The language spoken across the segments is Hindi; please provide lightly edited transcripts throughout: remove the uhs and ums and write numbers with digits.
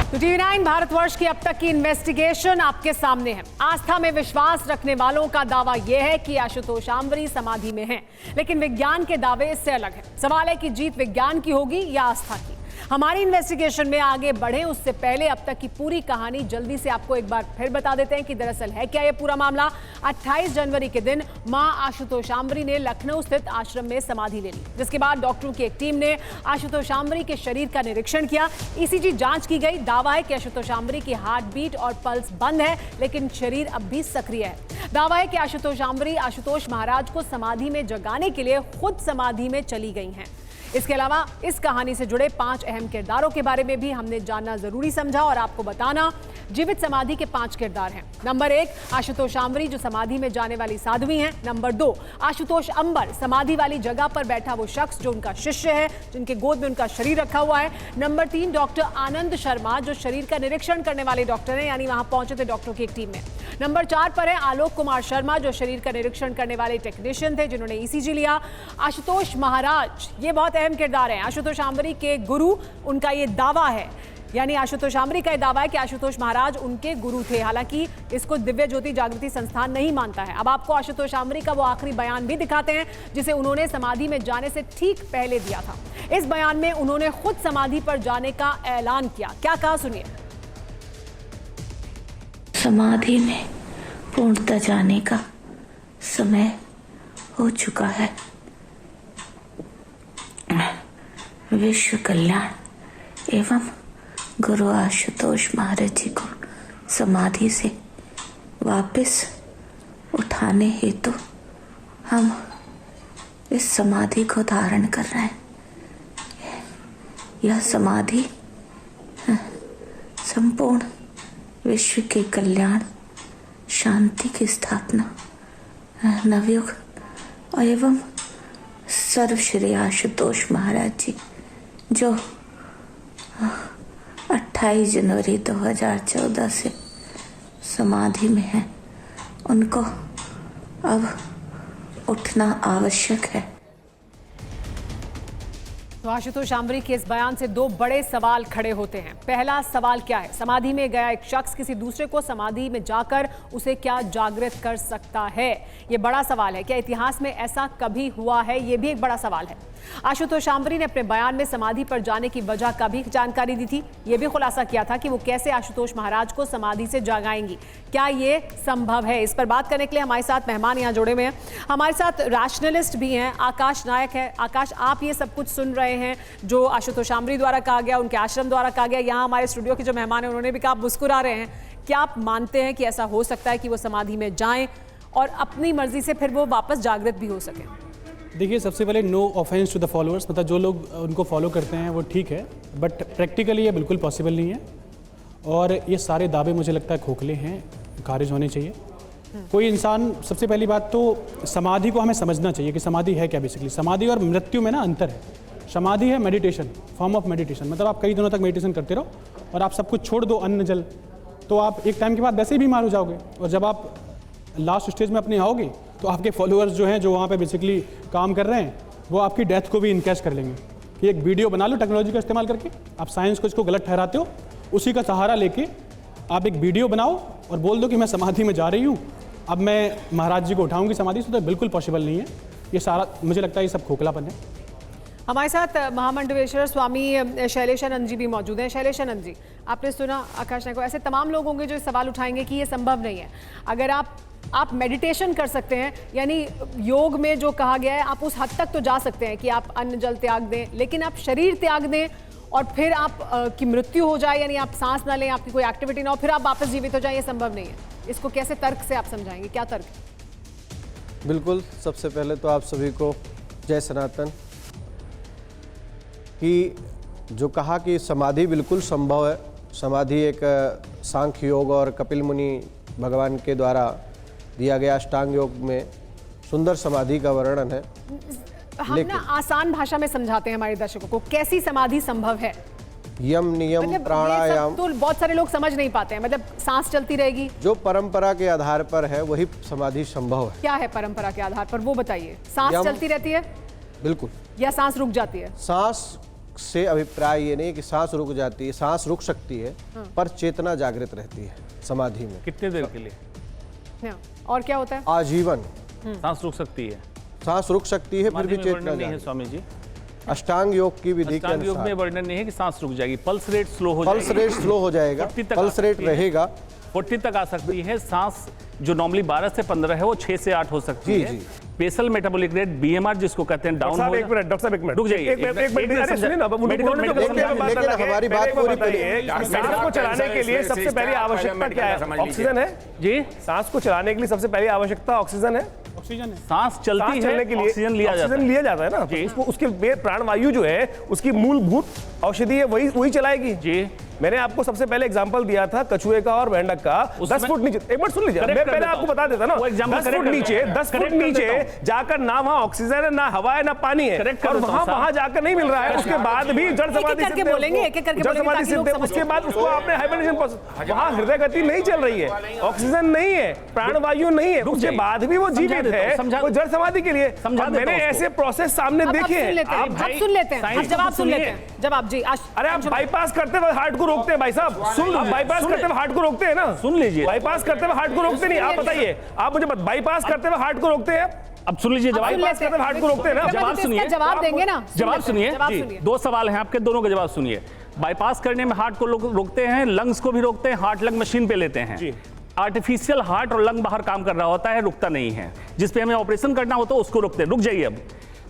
तो टीवी9 भारतवर्ष की अब तक की इन्वेस्टिगेशन आपके सामने है। आस्था में विश्वास रखने वालों का दावा यह है कि आशुतोष आंबरी समाधि में हैं, लेकिन विज्ञान के दावे इससे अलग है। सवाल है कि जीत विज्ञान की होगी या आस्था की। हमारी इन्वेस्टिगेशन में आगे बढ़े उससे पहले अब तक की पूरी कहानी जल्दी से आपको एक बार फिर बता देते हैं कि दरअसल है क्या ये पूरा मामला। 28 जनवरी के दिन मां आशुतोष आंबरी ने लखनऊ स्थित आश्रम में समाधि ले ली, जिसके बाद डॉक्टरों की एक टीम ने आशुतोष आंबरी के शरीर का निरीक्षण किया। ईसीजी जांच की गई। दावा है कि आशुतोष आंबरी की हार्ट बीट और पल्स बंद है, लेकिन शरीर अब भी सक्रिय है। दावा है कि आशुतोष आंबरी आशुतोष महाराज को समाधि में जगाने के लिए खुद समाधि में चली गई हैं। इसके अलावा इस कहानी से जुड़े 5 अहम किरदारों के बारे में भी हमने जानना जरूरी समझा और आपको बताना। जीवित समाधि के 5 किरदार हैं। नंबर 1 आशुतोष आंबरी, जो समाधि में जाने वाली साध्वी हैं। नंबर 2 आशुतोष अंबर, समाधि वाली जगह पर बैठा वो शख्स जो उनका शिष्य है, जिनके गोद में उनका शरीर रखा हुआ है। नंबर 3 डॉक्टर आनंद शर्मा, जो शरीर का निरीक्षण करने वाले डॉक्टर हैं, यानी वहां पहुंचे थे डॉक्टरों की एक टीम में। नंबर 4 पर है आलोक कुमार शर्मा, जो शरीर का निरीक्षण करने वाले टेक्नीशियन थे, जिन्होंने ईसीजी लिया। आशुतोष महाराज, ये बहुत अहम किरदार हैं। आशुतोष आंबरी के गुरु, उनका ये दावा है, यानी आशुतोष आंबरी का यह दावा है कि आशुतोष महाराज उनके गुरु थे। हालांकि इसको दिव्य ज्योति जागृति संस्थान नहीं मानता है। अब आपको आशुतोष आंबरी का वो आखिरी बयान भी दिखाते हैं, जिसे उन्होंने समाधि में जाने से ठीक पहले दिया था। इस बयान में उन्होंने खुद समाधि पर जाने का ऐलान किया। क्या कहा, सुनिए। समाधि में पूर्णतः जाने का समय हो चुका है। विश्व कल्याण एवं गुरु आशुतोष महाराज जी को समाधि से वापस उठाने हेतु हम इस समाधि को धारण कर रहे हैं। यह समाधि संपूर्ण विश्व के कल्याण, शांति की स्थापना, नवयुग एवं सर्वश्री आशुतोष महाराज जी जो 28 जनवरी 2014 से समाधि में है, उनको अब उठना आवश्यक है। तो आशुतोष आंबरी के इस बयान से 2 बड़े सवाल खड़े होते हैं। पहला सवाल क्या है, समाधि में गया एक शख्स किसी दूसरे को समाधि में जाकर उसे क्या जागृत कर सकता है? यह बड़ा सवाल है। क्या इतिहास में ऐसा कभी हुआ है? यह भी एक बड़ा सवाल है। आशुतोष आंबरी ने अपने बयान में समाधि पर जाने की वजह का भी जानकारी दी थी। यह भी खुलासा किया था कि वो कैसे आशुतोष महाराज को समाधि से जगाएंगी। क्या ये संभव है? इस पर बात करने के लिए हमारे साथ मेहमान यहाँ जुड़े हुए हैं। हमारे साथ रैशनलिस्ट भी हैं, आकाश नायक है। आकाश, आप ये सब कुछ सुन रहे हैं जो आशुतोष आंबरी द्वारा कहा गया, उनके आश्रम द्वारा कहा गया। यहाँ हमारे स्टूडियो के जो मेहमान हैं उन्होंने भी कहा, आप मुस्कुरा रहे हैं। क्या आप मानते हैं कि ऐसा हो सकता है कि वो समाधि में जाएं और अपनी मर्जी से फिर वो वापस जागृत भी हो सकें? देखिए, सबसे पहले no offence to the followers, मतलब जो लोग उनको फॉलो करते हैं वो ठीक है, बट प्रैक्टिकली ये बिल्कुल पॉसिबल नहीं है। और ये सारे दावे मुझे लगता है खोखले हैं, खारिज होने चाहिए। कोई इंसान, सबसे पहली बात तो समाधि को हमें समझना चाहिए कि समाधि है क्या। बेसिकली समाधि और मृत्यु में ना अंतर है। समाधि है मेडिटेशन, फॉर्म ऑफ मेडिटेशन, मतलब आप कई दिनों तक मेडिटेशन करते रहो और आप सब कुछ छोड़ दो, अन्न जल, तो आप एक टाइम के बाद वैसे ही बीमार हो जाओगे। और जब आप लास्ट स्टेज में अपने आओगे तो आपके फॉलोअर्स जो हैं, जो वहाँ पे बेसिकली काम कर रहे हैं, वो आपकी डेथ को भी इनकैश कर लेंगे कि एक वीडियो बना लो टेक्नोलॉजी का इस्तेमाल करके। आप साइंस को इसको गलत ठहराते हो, उसी का सहारा लेके आप एक वीडियो बनाओ और बोल दो कि मैं समाधि में जा रही हूँ, अब मैं महाराज जी को उठाऊंगी समाधि से। तो बिल्कुल पॉसिबल नहीं है। ये सारा, मुझे लगता है ये सब खोखलापन है। हमारे साथ महामंडलेश्वर स्वामी शैलेशानंद जी भी मौजूद हैं। शैलेशानंद जी, आपने सुना आकाश नायक को, ऐसे तमाम लोग होंगे जो सवाल उठाएंगे कि ये संभव नहीं है। अगर आप मेडिटेशन कर सकते हैं, यानी योग में जो कहा गया है, आप उस हद तक तो जा सकते हैं कि आप अन्न जल त्याग दें, लेकिन आप शरीर त्याग दें और फिर आप की मृत्यु हो जाए, यानी आप सांस ना लें, आपकी कोई एक्टिविटी ना हो, फिर आप वापस जीवित हो जाए, ये संभव नहीं है। इसको कैसे तर्क से आप समझाएंगे? क्या तर्क है? बिल्कुल, सबसे पहले तो आप सभी को जय सनातन। कि जो कहा कि समाधि बिल्कुल संभव है, समाधि एक सांख्य योग और कपिल मुनि भगवान के द्वारा दिया गया अष्टांग योग में सुंदर समाधि का वर्णन है। हम ना आसान भाषा में समझाते हैं हमारे दर्शकों को, कैसी समाधि संभव है। यम नियम मतलब प्राणायाम तो बहुत सारे लोग समझ नहीं पाते हैं। मतलब सांस चलती रहेगी, जो परंपरा के आधार पर है वही समाधि संभव है। क्या है परंपरा के आधार पर, वो बताइए। सांस चलती रहती है बिल्कुल, या सांस रुक जाती है? सांस से अभिप्राय ये नहीं कि सांस रुक जाती है, सांस रुक सकती है पर चेतना जागृत रहती है समाधि में। कितने देर के लिए? हाँ, और क्या होता है? आजीवन सांस रुक सकती है? सांस रुक सकती है फिर भी समाधि में चेतना वर्णन नहीं है जागृत। स्वामी जी। अष्टांग योग की विधि के अष्टांग योग में अनुसार वर्णन नहीं है कि सांस रुक जाएगी, पल्स रेट स्लो हो जाएगी। पल्स रेट स्लो हो जाएगा, 40 तक पल्स आ रेट सकती है। रहेगा। 40 तक आ सकती है। सांस जो नॉर्मली 12 से 15 है वो 6 से 8 हो सकती जी, है। जी। बेसल मेटाबॉलिक रेट बीएमआर जिसको कहते हैं डाउन हो एक मिनट डॉक्टर साहब, एक मिनट रुक जाइए, एक मिनट अरे सुनिए ना, उन्होंने तो लेकिन हमारी बात पूरी करिए। सांस को चलाने के लिए सबसे पहली आवश्यकता क्या है? ऑक्सीजन है जी। सांस को चलाने के लिए सबसे पहली आवश्यकता ऑक्सीजन है। ऑक्सीजन है। सांस चलती सांस है, चलने के लिए ऑक्सीजन लिया जाता है। लिया जाता है ना, तो उसको उसके प्राणवायु जो है उसकी मूलभूत औषधि है, वही चलाएगी। जी। मैंने आपको सबसे पहले एग्जांपल दिया था कछुए का और मेंढक का। 10 फुट नीचे, एक मिनट सुन लीजिए, मैं पहले आपको बता देता ना। 10 फुट नीचे 10 फुट नीचे जाकर ना वहां ऑक्सीजन है, ना हवा है, ना पानी है, और वहां जाकर नहीं मिल रहा है। उसके बाद भी जड़ समाधि करके बोलेंगे, एक-एक करके जड़ बोलेंगे समाधि ताकि लोग सिद्ध। समझ उसके बाद उसको आपने हाइबरनेशन प्रोसेस, वहां हृदय गति नहीं चल रही है, ऑक्सीजन नहीं है, प्राणवायु नहीं है, उसके बाद भी वो जीवित है, वो जड़ समाधि के लिए। मैंने ऐसे प्रोसेस सामने देखे हैं। आप सुन लेते हैं, जवाब सुन लेते हैं, जवाब जी। अरे आप बाईपास करते हुए हार्ट को रोकते हैं भाई साहब, आप बाईपास करते हुए हार्ट को रोकते हैं ना। सुन लीजिए, बाईपास करते हुए हार्ट को रोकते नहीं। आप बताइए, आप मुझे बाईपास करते हुए हार्ट को रोकते हैं? अब सुन लीजिए, जवाब बाईपास करते हुए हार्ट को रोकते हैं ना। जवाब सुनिए, जवाब देंगे ना, जवाब सुनिए। जी, 2 सवाल हैं आपके, दोनों का जवाब सुनिए। बाईपास करने में हार्ट को रोकते हैं, लंग्स को भी रोकते हैं, हार्ट लंग मशीन पे लेते हैं। आर्टिफिशियल हार्ट और लंग बाहर काम कर रहा होता है, रुकता नहीं है। जिस पे हमें ऑपरेशन करना होता है उसको रुकते हैं। रुक जाइए। अब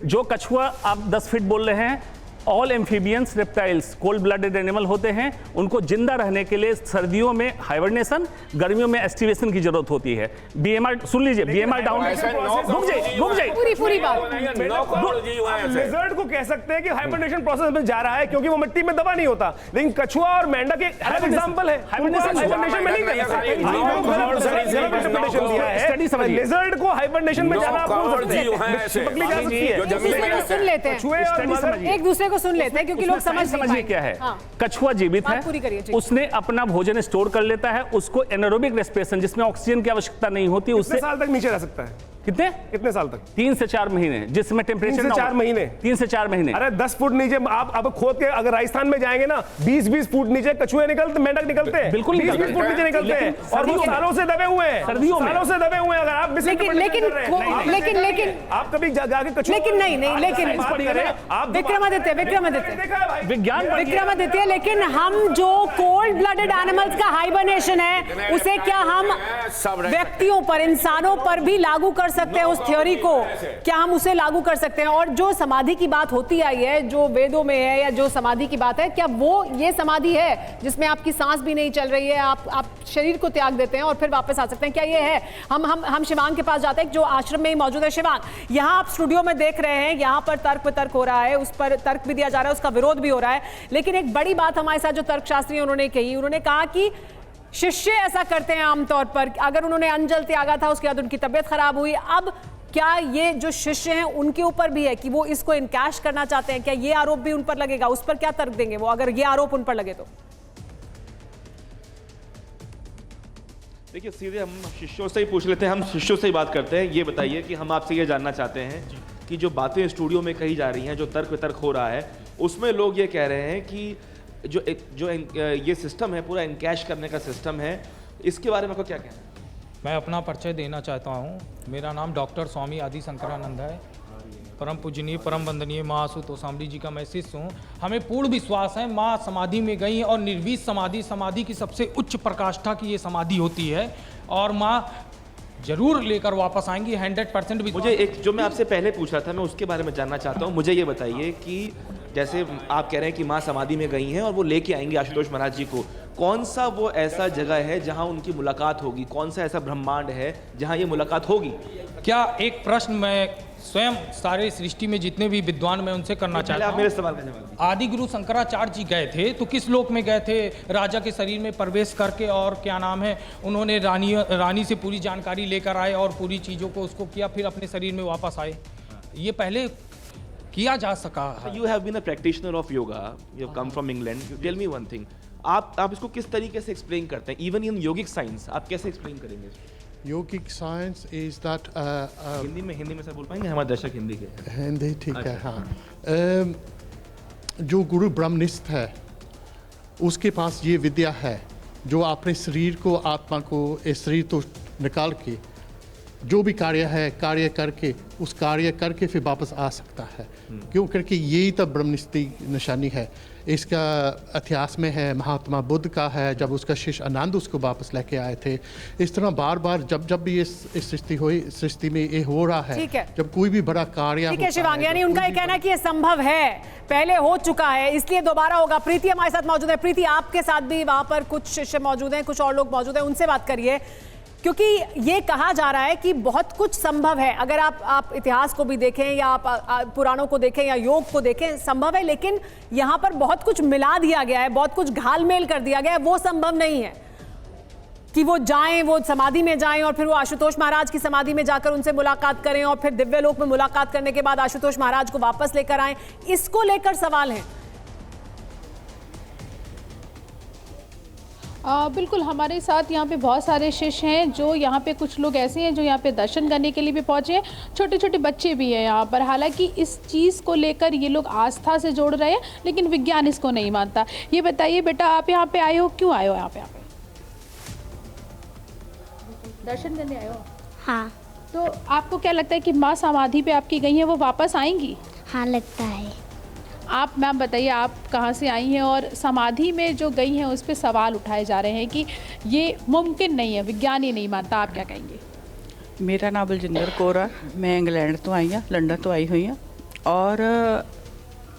जो कछुआ आप 10 फीट बोल रहे हैं, all amphibians reptiles cold blooded animal होते हैं। उनको जिंदा रहने के लिए सर्दियों में हाइबरनेशन, गर्मियों में एस्टिवेशन की जरूरत होती है। बीएमआर सुन लीजिए, बीएमआर डाउन। रुक जाइए पूरी बात। लिजर्ड को कह सकते हैं कि हाइबरनेशन प्रोसेस में जा रहा है क्योंकि वो मिट्टी में दबा नहीं होता, लेकिन कछुआ और मेंढक एक एग्जांपल है। हाइबरनेशन में नहीं कर सकते। लिजर्ड को हाइबरनेशन में जाना आप बोल सकते हैं, चिपकली जा सकती है। सुन लेते हैं, एक दूसरे को सुन लेते हैं क्योंकि लोग समझिए क्या है। कछुआ जीवित है, उसने अपना भोजन स्टोर कर लेता है, उसको एनारोबिक रेस्पिरेशन जिसमें ऑक्सीजन की आवश्यकता नहीं होती, उससे साल तक नीचे रह सकता है। कितने साल तक? 3 से 4 महीने, जिसमें टेम्परेचर 3 से 4 महीने। 3 से 4 महीने। अरे 10 फुट नीचे आप अब खोद के अगर राजस्थान में जाएंगे ना, 20-20 फुट नीचे कछुए निकलते, मेंढक निकलते हैं। बिल्कुल 20-20 फुट नीचे निकलते हैं, और वो सालों से दबे हुए हैं। सर्दियों में सालों से दबे हुए हैं। अगर आप लेकिन आप कभी जाके कछुए, लेकिन लेकिन विक्रमादित्य, लेकिन हम जो कोल्ड ब्लडेड एनिमल्स का हाइबरनेशन है उसे क्या हम व्यक्तियों पर, इंसानों पर भी लागू कर सकते हैं? उस थ्योरी को क्या हम उसे लागू कर सकते हैं? और जो समाधि की बात होती आई है, जो वेदों में है, या जो समाधि की बात है, क्या वो ये समाधि है जिसमें आपकी सांस भी नहीं चल रही है, आप शरीर को त्याग देते हैं और फिर वापस आ सकते हैं? क्या ये है? हम शिवांग के पास जाते हैं जो आश्रम में ही मौजूद है। शिवांग, यहाँ आप स्टूडियो में देख रहे हैं, यहाँ पर तर्क वितर्क हो रहा है, उस पर तर्क भी दिया जा रहा है, उसका विरोध भी हो रहा है, लेकिन एक बड़ी बात हमारे साथ जो तर्कशास्त्री उन्होंने कही, उन्होंने कहा कि शिष्य ऐसा करते हैं आमतौर पर। अगर उन्होंने अंजल त्यागा था, उसके बाद उनकी तबीयत खराब हुई, अब क्या ये जो शिष्य हैं उनके ऊपर भी है कि वो इसको इनकैश करना चाहते हैं? क्या ये आरोप भी उन पर लगेगा? उस पर क्या तर्क देंगे वो, अगर ये आरोप उन पर लगे तो? देखिए, सीधे हम शिष्यों से ही पूछ लेते हैं, हम शिष्यों से ही बात करते हैं। ये बताइए कि हम आपसे ये जानना चाहते हैं कि जो बातें स्टूडियो में कही जा रही हैं, जो तर्क वितर्क हो रहा है, उसमें लोग ये कह रहे हैं कि जो ये सिस्टम है, पूरा इनकैश करने का सिस्टम है, इसके बारे में आपको क्या कहना है? मैं अपना परिचय देना चाहता हूँ। मेरा नाम डॉक्टर स्वामी आदि शंकरानंद है। परम पूजनीय, परम वंदनीय माँ आशुतोषामली जी का मैं शिष्य हूँ। हमें पूर्ण विश्वास है माँ समाधि में गई और निर्वीज समाधि की सबसे उच्च प्रकाष्ठा की ये समाधि होती है, और माँ जरूर लेकर वापस आएंगी। 100% मुझे एक जो मैं आपसे पहले पूछ रहा था, मैं उसके बारे में जानना चाहता हूँ। मुझे ये बताइए कि जैसे आप कह रहे हैं कि माँ समाधि में गई हैं और वो लेके आएंगे आशुतोष महाराज जी को, कौन सा वो ऐसा जगह है जहाँ उनकी मुलाकात होगी? कौन सा ऐसा ब्रह्मांड है जहाँ ये मुलाकात होगी? क्या एक प्रश्न मैं स्वयं सारे सृष्टि में जितने भी विद्वान मैं उनसे करना चाहता हूँ। मेरे सवाल का जवाब। आदि गुरु शंकराचार्य जी गए थे तो किस लोक में गए थे? राजा के शरीर में प्रवेश करके, और क्या नाम है, उन्होंने रानी से पूरी जानकारी लेकर आए और पूरी चीज़ों को उसको किया, फिर अपने शरीर में वापस आए। ये पहले किया जा सका है। You have been a practitioner of yoga. You have come from England. You tell me one thing. आप इसको किस तरीके से एक्सप्लेन करते हैं? इवन इन योगिक साइंस आप कैसे एक्सप्लेन करेंगे? Yogic science is that Hindi में सर बोल पाएंगे? हमारे दर्शक हिंदी के। हिंदी ठीक है, हाँ। जो गुरु ब्रह्मनिष्ठ है उसके पास ये विद्या है, जो अपने शरीर को, आत्मा को, इस शरीर तो निकाल के जो भी कार्य करके उस कार्य करके फिर वापस आ सकता है। क्यों? करके यही तो ब्रह्मनिष्ठ की निशानी है। इसका इतिहास में है, महात्मा बुद्ध का है, जब उसका शिष्य आनंद उसको वापस लेके आए थे। इस तरह बार बार जब भी इस सृष्टि हुई, सृष्टि में ये हो रहा है, जब कोई भी बड़ा कार्य ठीक है शिवांगी, यानी उनका ये कहना है कि ये संभव है, पहले हो चुका है, इसलिए दोबारा होगा। प्रीति हमारे साथ मौजूद है। प्रीति, आपके साथ भी वहां पर कुछ शिष्य मौजूद हैं, कुछ और लोग मौजूद हैं, उनसे बात करिए, क्योंकि ये कहा जा रहा है कि बहुत कुछ संभव है। अगर आप इतिहास को भी देखें या आप पुराणों को देखें या योग को देखें, संभव है, लेकिन यहाँ पर बहुत कुछ मिला दिया गया है, बहुत कुछ घालमेल कर दिया गया है। वो संभव नहीं है कि वो जाएं, वो समाधि में जाएं और फिर वो आशुतोष महाराज की समाधि में जाकर उनसे मुलाकात करें और फिर दिव्यलोक में मुलाकात करने के बाद आशुतोष महाराज को वापस लेकर आएं। इसको लेकर सवाल है। बिल्कुल, हमारे साथ यहाँ पे बहुत सारे शिष्य हैं, जो यहाँ पे कुछ लोग ऐसे हैं जो यहाँ पे दर्शन करने के लिए भी पहुँचे हैं, छोटे छोटे बच्चे भी हैं यहाँ पर। हालांकि इस चीज़ को लेकर ये लोग आस्था से जोड़ रहे हैं, लेकिन विज्ञान इसको नहीं मानता। ये बताइए बेटा, आप यहाँ पे आए हो, क्यों आए हो यहाँ पे? दर्शन करने आए हो? हाँ। तो आपको क्या लगता है कि माँ समाधि पे आपकी गई हैं, वो वापस आएंगी? हाँ, लगता है। आप मैम बताइए, आप कहाँ से आई हैं और समाधि में जो गई हैं उस पर सवाल उठाए जा रहे हैं कि ये मुमकिन नहीं है, विज्ञान ही नहीं मानता, आप क्या कहेंगे? मेरा नाम बलजिंदर कौर है, मैं इंग्लैंड तो आई हाँ, लंदन तो आई हुई हूँ। और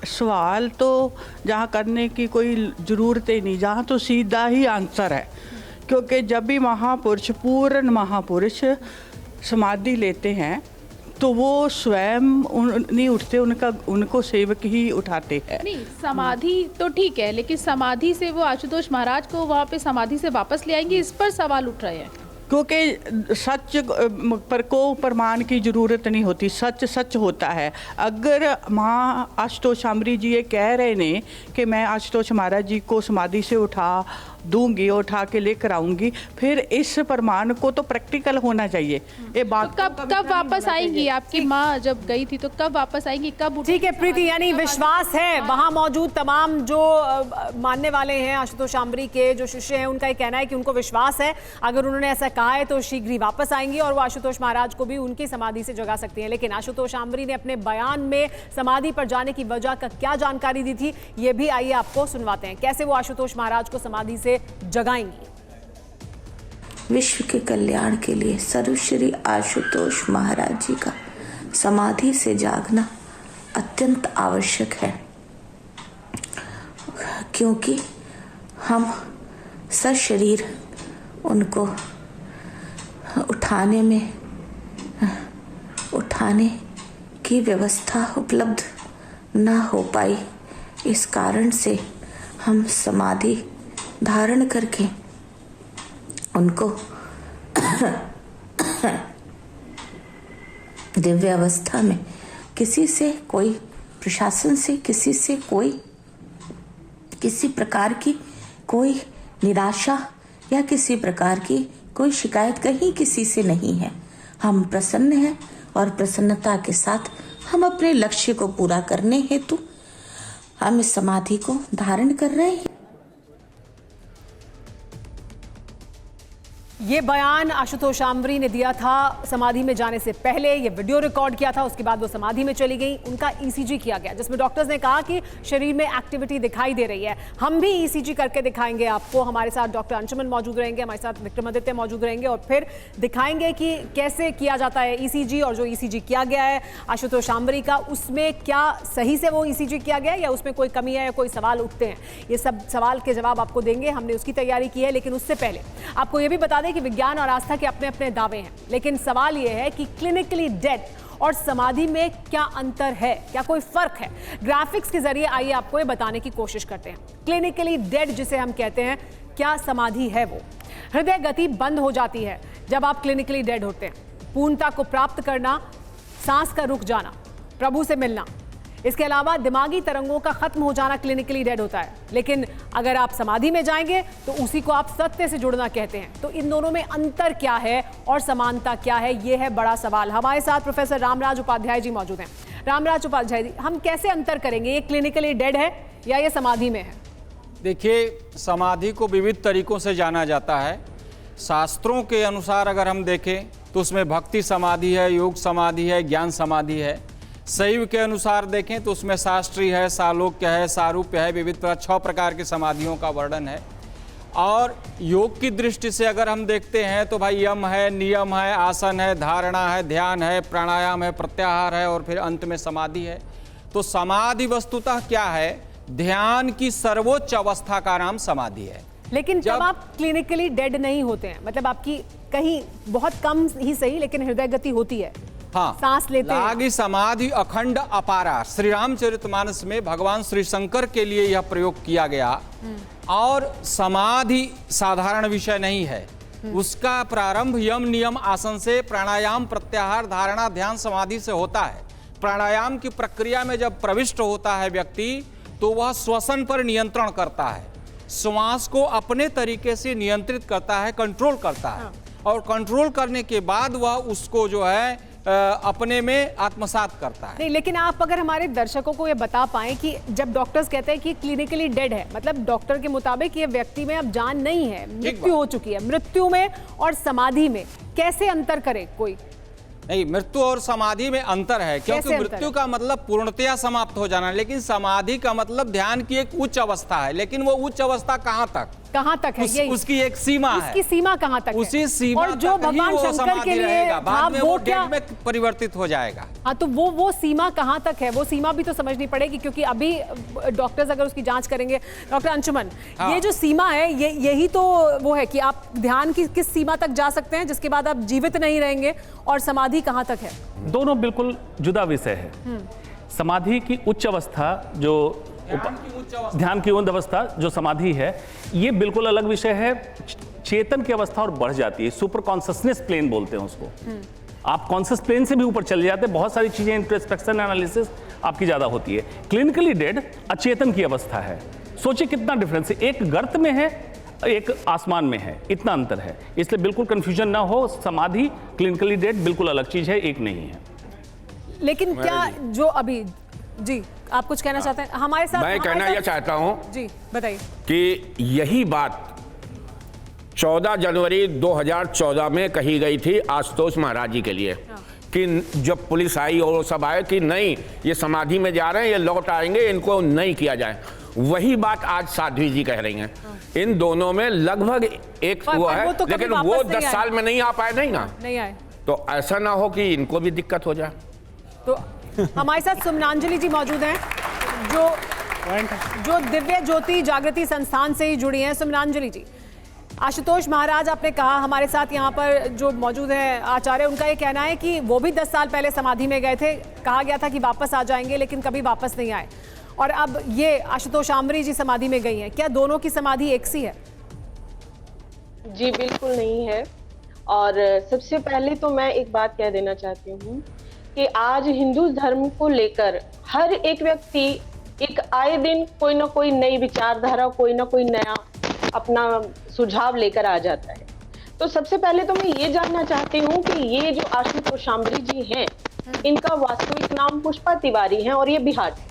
सवाल तो जहाँ करने की कोई ज़रूरत ही नहीं, जहाँ तो सीधा ही आंसर है। क्योंकि जब भी महापुरुष, पूर्ण महापुरुष समाधि लेते हैं तो वो स्वयं नहीं उठते, उनको सेवक ही उठाते हैं। नहीं, समाधि तो ठीक है, लेकिन समाधि से वो आशुतोष महाराज को वहाँ पे समाधि से वापस ले आएंगे, इस पर सवाल उठ रहे हैं। क्योंकि सच पर को प्रमाण की ज़रूरत नहीं होती, सच सच होता है। अगर माँ आशुतोष शामरी जी ये कह रहे ने कि मैं आशुतोष महाराज जी को समाधि से उठा दूंगी, उठा के लेकर आऊंगी, फिर इस प्रमाण को तो प्रैक्टिकल होना चाहिए। ये बात तो कब वापस आएंगी? आपकी माँ जब गई थी तो कब वापस आएंगी, कब? ठीक है प्रीति, यानी विश्वास है वहां मौजूद तमाम जो मानने वाले हैं आशुतोष शामरी के, जो शिष्य हैं, उनका ये कहना है कि उनको विश्वास है, अगर उन्होंने ऐसा कहा है तो शीघ्र ही वापस आएंगी और वो आशुतोष महाराज को भी उनकी समाधि से जगा सकती हैं। लेकिन आशुतोष शामरी ने अपने बयान में समाधि पर जाने की वजह का क्या जानकारी दी थी, ये भी आइए आपको सुनवाते हैं, कैसे वो आशुतोष महाराज को समाधि से जगाएंगी। विश्व के कल्याण के लिए सर्वश्री आशुतोष महाराज जी का समाधि से जागना अत्यंत आवश्यक है, क्योंकि हम सशरीर उनको उठाने की व्यवस्था उपलब्ध न हो पाई। इस कारण से हम समाधि धारण करके उनको दिव्य अवस्था में किसी से कोई प्रशासन से किसी प्रकार की कोई निराशा या किसी प्रकार की कोई शिकायत कहीं किसी से नहीं है। हम प्रसन्न हैं और प्रसन्नता के साथ हम अपने लक्ष्य को पूरा करने हेतु हम इस समाधि को धारण कर रहे हैं। ये बयान आशुतोष शामरी ने दिया था समाधि में जाने से पहले, ये वीडियो रिकॉर्ड किया था, उसके बाद वो समाधि में चली गई, उनका ईसीजी किया गया जिसमें डॉक्टर्स ने कहा कि शरीर में एक्टिविटी दिखाई दे रही है। हम भी ईसीजी करके दिखाएंगे आपको, हमारे साथ डॉक्टर अंशुमन मौजूद रहेंगे, हमारे साथ विक्रमादित्य मौजूद रहेंगे और फिर दिखाएंगे कि कैसे किया जाता है ईसीजी, और जो ईसीजी किया गया है आशुतोष शामरी का, उसमें क्या सही से वो ईसीजी किया गया है या उसमें कोई कमी है या कोई सवाल उठते हैं, ये सब सवाल के जवाब आपको देंगे, हमने उसकी तैयारी की है। लेकिन उससे पहले आपको ये भी बता दें कि विज्ञान और आस्था के अपने अपने दावे हैं, लेकिन सवाल यह है कि क्लिनिकली डेड और समाधि में क्या अंतर है, क्या कोई फर्क है। ग्राफिक्स के जरिए आइए आपको ये बताने की कोशिश करते हैं। क्लिनिकली डेड जिसे हम कहते हैं, क्या समाधि है वो? हृदय गति बंद हो जाती है जब आप क्लिनिकली डेड होते हैं, पूर्णता को प्राप्त करना, सांस का रुक जाना, प्रभु से मिलना, इसके अलावा दिमागी तरंगों का खत्म हो जाना क्लिनिकली डेड होता है। लेकिन अगर आप समाधि में जाएंगे तो उसी को आप सत्य से जुड़ना कहते हैं। तो इन दोनों में अंतर क्या है और समानता क्या है, यह है बड़ा सवाल। हमारे साथ प्रोफेसर रामराज उपाध्याय जी मौजूद हैं। रामराज उपाध्याय जी, हम कैसे अंतर करेंगे, ये क्लिनिकली डेड है या ये समाधि में है? देखिए, समाधि को विविध तरीकों से जाना जाता है। शास्त्रों के अनुसार अगर हम देखें तो उसमें भक्ति समाधि है, योग समाधि है, ज्ञान समाधि है। शैव के अनुसार देखें तो उसमें शास्त्रीय है, सालोक्य है, सारूप्य है, विविध 6 प्रकार की समाधियों का वर्णन है। और योग की दृष्टि से अगर हम देखते हैं तो भाई यम है, नियम है, आसन है, धारणा है, ध्यान है, प्राणायाम है, प्रत्याहार है और फिर अंत में समाधि है। तो समाधि वस्तुतः क्या है? ध्यान की सर्वोच्च अवस्था का नाम समाधि है। लेकिन जब आप क्लिनिकली डेड नहीं होते हैं, मतलब आपकी कहीं बहुत कम ही सही लेकिन हृदय गति होती है, हाँ, सांस लेते हैं। लागी समाधि अखंड अपारा, श्री रामचरितमानस में भगवान श्री शंकर के लिए यह प्रयोग किया गया। और समाधि साधारण विषय नहीं है, उसका प्रारंभ यम नियम आसन से, प्राणायाम प्रत्याहार धारणा ध्यान समाधि से होता है। प्राणायाम की प्रक्रिया में जब प्रविष्ट होता है व्यक्ति तो वह श्वसन पर नियंत्रण करता है, श्वास को अपने तरीके से नियंत्रित करता है, कंट्रोल करता है। और कंट्रोल करने के बाद वह उसको जो है अपने में आत्मसात करता है। नहीं, लेकिन आप अगर हमारे दर्शकों को ये बता पाएं कि जब डॉक्टर्स कहते हैं कि क्लिनिकली डेड है, मतलब डॉक्टर के मुताबिक ये व्यक्ति में अब जान नहीं है, मृत्यु हो चुकी है, मृत्यु में और समाधि में कैसे अंतर करे कोई? नहीं, मृत्यु और समाधि में अंतर है, क्योंकि मृत्यु का मतलब पूर्णतया समाप्त हो जाना, लेकिन समाधि का मतलब ध्यान की एक उच्च अवस्था है। लेकिन वो उच्च अवस्था कहाँ तक है? उसकी एक सीमा है। उसकी सीमा कहाँ तक है? उसी सीमा और जो भगवान शंकर के लिए बाद में वो डेड में परिवर्तित हो जाएगा। हाँ, तो वो सीमा कहाँ तक है? वो सीमा भी तो समझनी पड़ेगी, क्योंकि अभी डॉक्टर्स अगर उसकी जांच करेंगे। डॉक्टर अंशुमन, हाँ। ये जो सीमा है यही तो वो है कि आप ध्यान की किस सीमा तक जा सकते हैं जिसके बाद आप जीवित नहीं रहेंगे, और समाधि कहाँ तक है? दोनों बिल्कुल जुदा विषय है। समाधि की उच्च अवस्था जो ध्यान की उच्च अवस्था जो समाधि है, ये बिल्कुल अलग विषय है। चेतन की अवस्था और बढ़ जाती है, सुपर कॉन्शियसनेस प्लेन बोलते हैं उसको। आप कॉन्शियस प्लेन से भी ऊपर चले जाते हैं, बहुत सारी चीजें इंट्रोस्पेक्शन एनालिसिस आपकी ज्यादा होती है। क्लिनिकली डेड अचेतन की अवस्था है। सोचिए कितना डिफरेंस है, एक गर्त में है, एक आसमान में है, इतना अंतर है। इसलिए बिल्कुल कंफ्यूजन ना हो, समाधि क्लिनिकली डेड बिल्कुल अलग चीज है, एक नहीं है। लेकिन क्या जो अभी जी आप कुछ कहना चाहते हैं हमारे साथ? मैं कहना यह चाहता हूं जी, बताइए कि यही बात 14 जनवरी 2014 में कही गई थी आशुतोष महाराज जी के लिए। कि जब पुलिस आई और सब आए कि नहीं ये समाधि में जा रहे हैं, ये लौट आएंगे, इनको नहीं किया जाए। वही बात आज साध्वी जी कह रही हैं। इन दोनों में लगभग एक वो है, तो लेकिन वो 10 साल में नहीं आ पाए, नहीं आए, तो ऐसा ना हो कि इनको भी दिक्कत हो जाए। तो हमारे साथ सुमनांजलि जी मौजूद हैं जो दिव्य ज्योति जागृति संस्थान से ही जुड़ी हैं। सुमनांजलि जी, आशुतोष महाराज आपने कहा हमारे साथ यहाँ पर जो मौजूद है आचार्य, उनका ये कहना है कि वो भी 10 साल पहले समाधि में गए थे, कहा गया था कि वापस आ जाएंगे लेकिन कभी वापस नहीं आए, और अब ये आशुतोष आंबरी जी समाधि में गई हैं। क्या दोनों की समाधि एक सी है? जी बिल्कुल नहीं है। और सबसे पहले तो मैं एक बात कह देना चाहती हूँ कि आज हिंदू धर्म को लेकर हर एक व्यक्ति एक आए दिन कोई ना कोई नई विचारधारा, कोई ना कोई नया अपना सुझाव लेकर आ जाता है। तो सबसे पहले तो मैं ये जानना चाहती हूँ कि ये जो आशुतोष आंबरी जी हैं, इनका वास्तविक नाम पुष्पा तिवारी है और ये बिहार है।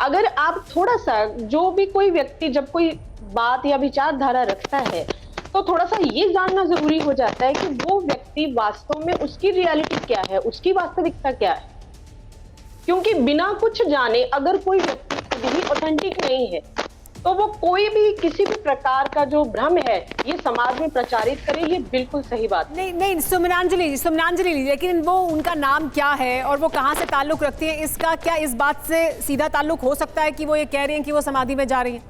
अगर आप थोड़ा सा, जो भी कोई व्यक्ति जब कोई बात या विचारधारा रखता है तो थोड़ा सा ये जानना जरूरी हो जाता है कि वो व्यक्ति वास्तव में उसकी रियलिटी क्या है, उसकी वास्तविकता क्या है। क्योंकि बिना कुछ जाने अगर कोई व्यक्ति खुद ही ऑथेंटिक नहीं है तो वो कोई भी किसी भी प्रकार का जो भ्रम है ये समाज में प्रचारित करे, ये बिल्कुल सही बात नहीं। सुमनांजलि, लेकिन वो उनका नाम क्या है और वो कहाँ से ताल्लुक रखती है, इसका क्या इस बात से सीधा ताल्लुक हो सकता है कि वो ये कह रही हैं कि वो समाधि में जा रही हैं?